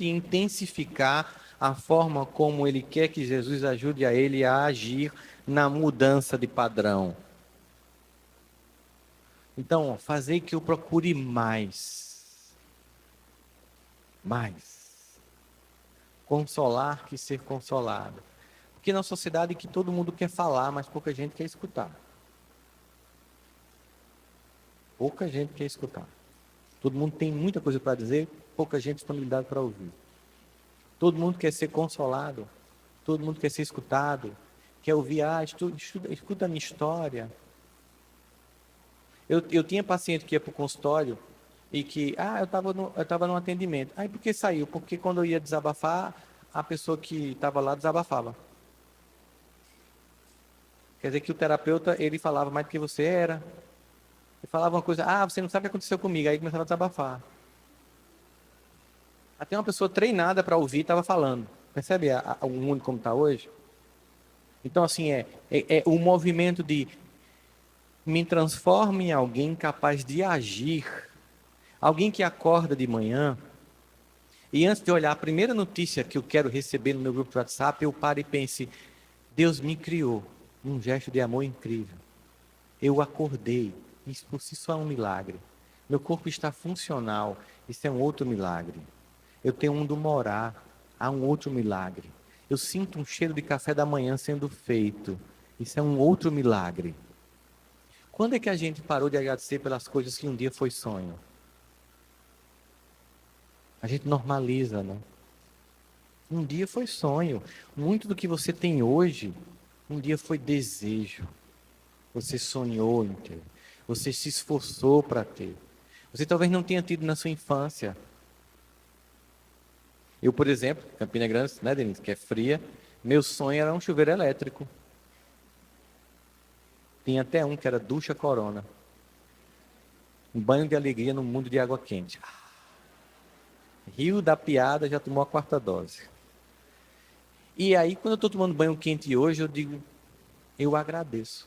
em intensificar a forma como ele quer que Jesus ajude a ele a agir na mudança de padrão. Então, fazer que eu procure mais. Mais. Consolar que ser consolado. Porque na sociedade que todo mundo quer falar, mas pouca gente quer escutar. Pouca gente quer escutar. Todo mundo tem muita coisa para dizer, pouca gente disponibilidade para ouvir. Todo mundo quer ser consolado, todo mundo quer ser escutado, quer ouvir, escuta a minha história. Eu tinha paciente que ia para o consultório e que, eu estava no atendimento. Aí por que saiu? Porque quando eu ia desabafar, a pessoa que estava lá desabafava. Quer dizer que o terapeuta, ele falava mais do que você era. Ele falava uma coisa, você não sabe o que aconteceu comigo. Aí começava a desabafar. Até uma pessoa treinada para ouvir estava falando. Percebe o mundo como está hoje? Então, assim, é o movimento de me transforma em alguém capaz de agir. Alguém que acorda de manhã e antes de olhar a primeira notícia que eu quero receber no meu grupo de WhatsApp, eu paro e pense, Deus me criou, um gesto de amor incrível. Eu acordei, isso por si só é um milagre. Meu corpo está funcional, isso é um outro milagre. Eu tenho onde morar, há um outro milagre. Eu sinto um cheiro de café da manhã sendo feito, isso é um outro milagre. Quando é que a gente parou de agradecer pelas coisas que um dia foi sonho? A gente normaliza, né? Um dia foi sonho. Muito do que você tem hoje, um dia foi desejo. Você sonhou em ter. Você se esforçou para ter. Você talvez não tenha tido na sua infância. Eu, por exemplo, Campina Grande, né, Denise, que é fria, meu sonho era um chuveiro elétrico. Tinha até um que era ducha corona. Um banho de alegria no mundo de água quente. Rio da piada, já tomou a 4ª dose. E aí, quando eu estou tomando banho quente hoje, eu digo, eu agradeço.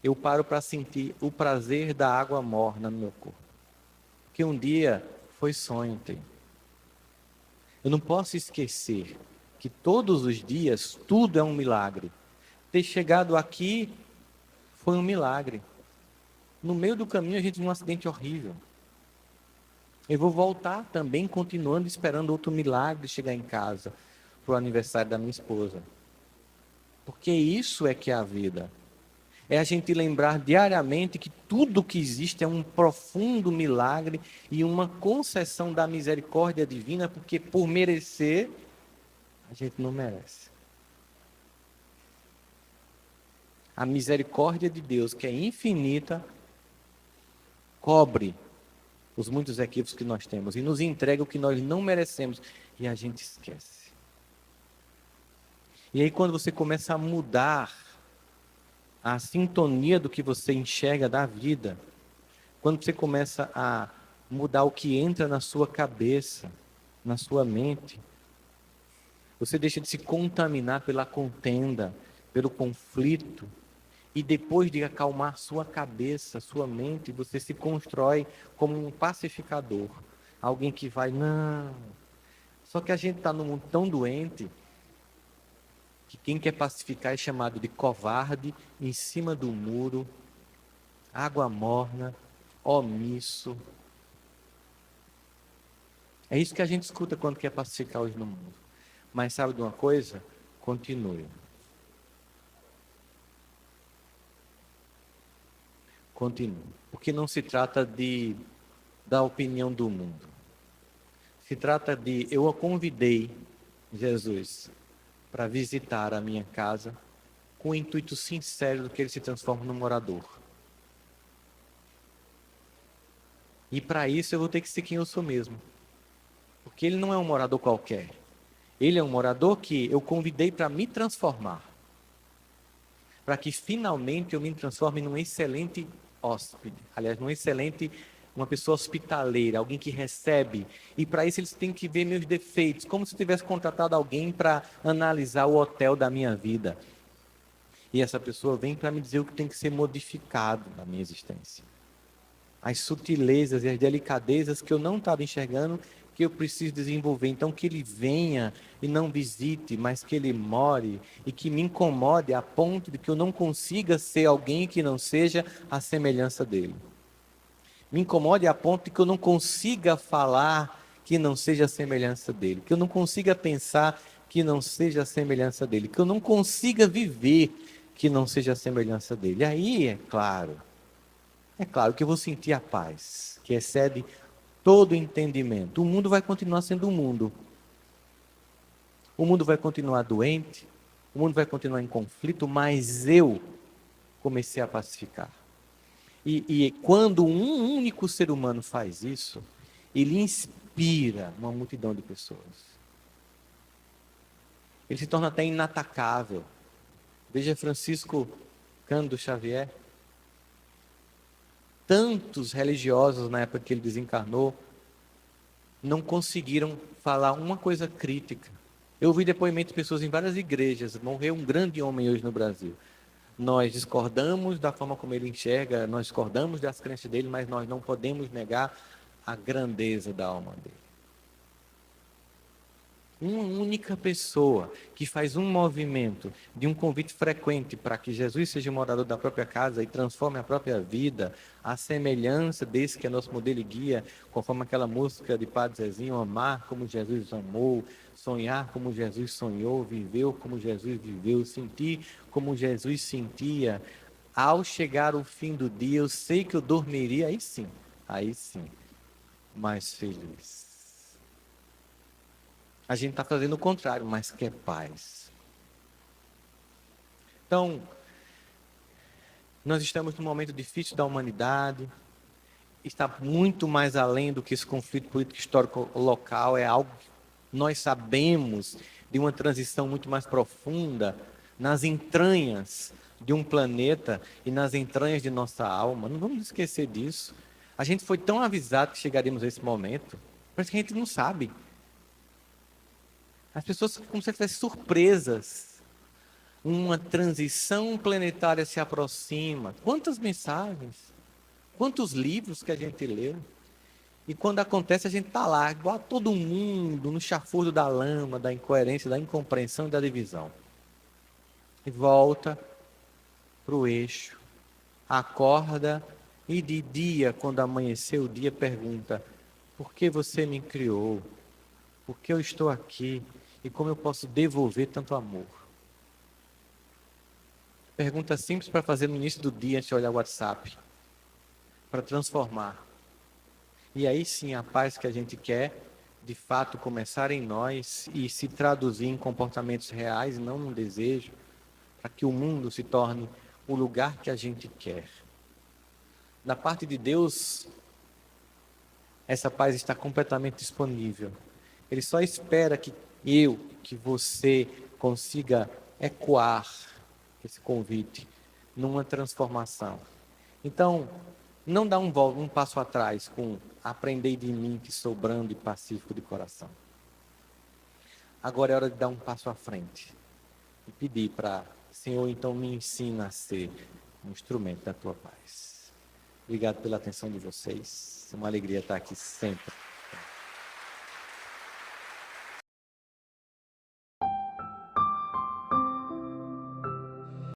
Eu paro para sentir o prazer da água morna no meu corpo. Porque um dia foi sonho ter. Eu não posso esquecer que todos os dias tudo é um milagre. Ter chegado aqui foi um milagre. No meio do caminho a gente viu um acidente horrível. Eu vou voltar também continuando esperando outro milagre chegar em casa para o aniversário da minha esposa. Porque isso é que é a vida. É a gente lembrar diariamente que tudo que existe é um profundo milagre e uma concessão da misericórdia divina, porque por merecer, a gente não merece. A misericórdia de Deus, que é infinita, cobre os muitos equívocos que nós temos e nos entrega o que nós não merecemos e a gente esquece. E aí quando você começa a mudar a sintonia do que você enxerga da vida, quando você começa a mudar o que entra na sua cabeça, na sua mente, você deixa de se contaminar pela contenda, pelo conflito, e depois de acalmar sua cabeça, sua mente, você se constrói como um pacificador, alguém que vai, não. Só que a gente está num mundo tão doente, que quem quer pacificar é chamado de covarde, em cima do muro, água morna, omisso. É isso que a gente escuta quando quer pacificar hoje no mundo. Mas sabe de uma coisa? Continue. Continue. Porque não se trata da opinião do mundo. Se trata de, eu convidei Jesus para visitar a minha casa com o intuito sincero de que ele se transforme num morador. E para isso eu vou ter que ser quem eu sou mesmo. Porque ele não é um morador qualquer. Ele é um morador que eu convidei para me transformar. Para que finalmente eu me transforme num excelente hóspede. Aliás, uma pessoa hospitaleira, alguém que recebe. E para isso eles têm que ver meus defeitos, como se eu tivesse contratado alguém para analisar o hotel da minha vida. E essa pessoa vem para me dizer o que tem que ser modificado na minha existência. As sutilezas e as delicadezas que eu não estava enxergando, que eu preciso desenvolver. Então, que ele venha e não visite, mas que ele more e que me incomode a ponto de que eu não consiga ser alguém que não seja a semelhança dele. Me incomode a ponto de que eu não consiga falar que não seja a semelhança dele, que eu não consiga pensar que não seja a semelhança dele, que eu não consiga viver que não seja a semelhança dele. Aí, é claro que eu vou sentir a paz, que excede todo entendimento. O mundo vai continuar sendo o mundo. O mundo vai continuar doente, o mundo vai continuar em conflito, mas eu comecei a pacificar. E quando um único ser humano faz isso, ele inspira uma multidão de pessoas. Ele se torna até inatacável. Veja Francisco Cândido Xavier. Tantos religiosos, na época que ele desencarnou, não conseguiram falar uma coisa crítica. Eu ouvi depoimento de pessoas em várias igrejas. Morreu um grande homem hoje no Brasil. Nós discordamos da forma como ele enxerga, nós discordamos das crenças dele, mas nós não podemos negar a grandeza da alma dele. Uma única pessoa que faz um movimento de um convite frequente para que Jesus seja o morador da própria casa e transforme a própria vida, à semelhança desse que é nosso modelo e guia, conforme aquela música de Padre Zezinho, amar como Jesus amou, sonhar como Jesus sonhou, viveu como Jesus viveu, sentir como Jesus sentia. Ao chegar o fim do dia, eu sei que eu dormiria, aí sim, mais feliz. A gente está fazendo o contrário, mas quer paz. Então, nós estamos num momento difícil da humanidade, está muito mais além do que esse conflito político histórico local, é algo que nós sabemos de uma transição muito mais profunda nas entranhas de um planeta e nas entranhas de nossa alma. Não vamos esquecer disso. A gente foi tão avisado que chegaríamos a esse momento, parece que a gente não sabe. As pessoas como se estivessem surpresas. Uma transição planetária se aproxima. Quantas mensagens, quantos livros que a gente leu. E quando acontece, a gente está lá, igual a todo mundo, no chafurdo da lama, da incoerência, da incompreensão e da divisão. E volta para o eixo, acorda e de dia, quando amanhecer o dia, pergunta: por que você me criou? Por que eu estou aqui? E como eu posso devolver tanto amor? Pergunta simples para fazer no início do dia, antes de olhar o WhatsApp, para transformar. E aí sim, a paz que a gente quer, de fato, começar em nós e se traduzir em comportamentos reais, não num desejo, para que o mundo se torne o lugar que a gente quer. Da parte de Deus, essa paz está completamente disponível. Ele só espera que você consiga ecoar esse convite numa transformação. Então, não dá um passo atrás com aprendei de mim que sou brando e pacífico de coração. Agora é hora de dar um passo à frente e pedir para Senhor, então me ensina a ser um instrumento da tua paz. Obrigado pela atenção de vocês. É uma alegria estar aqui sempre.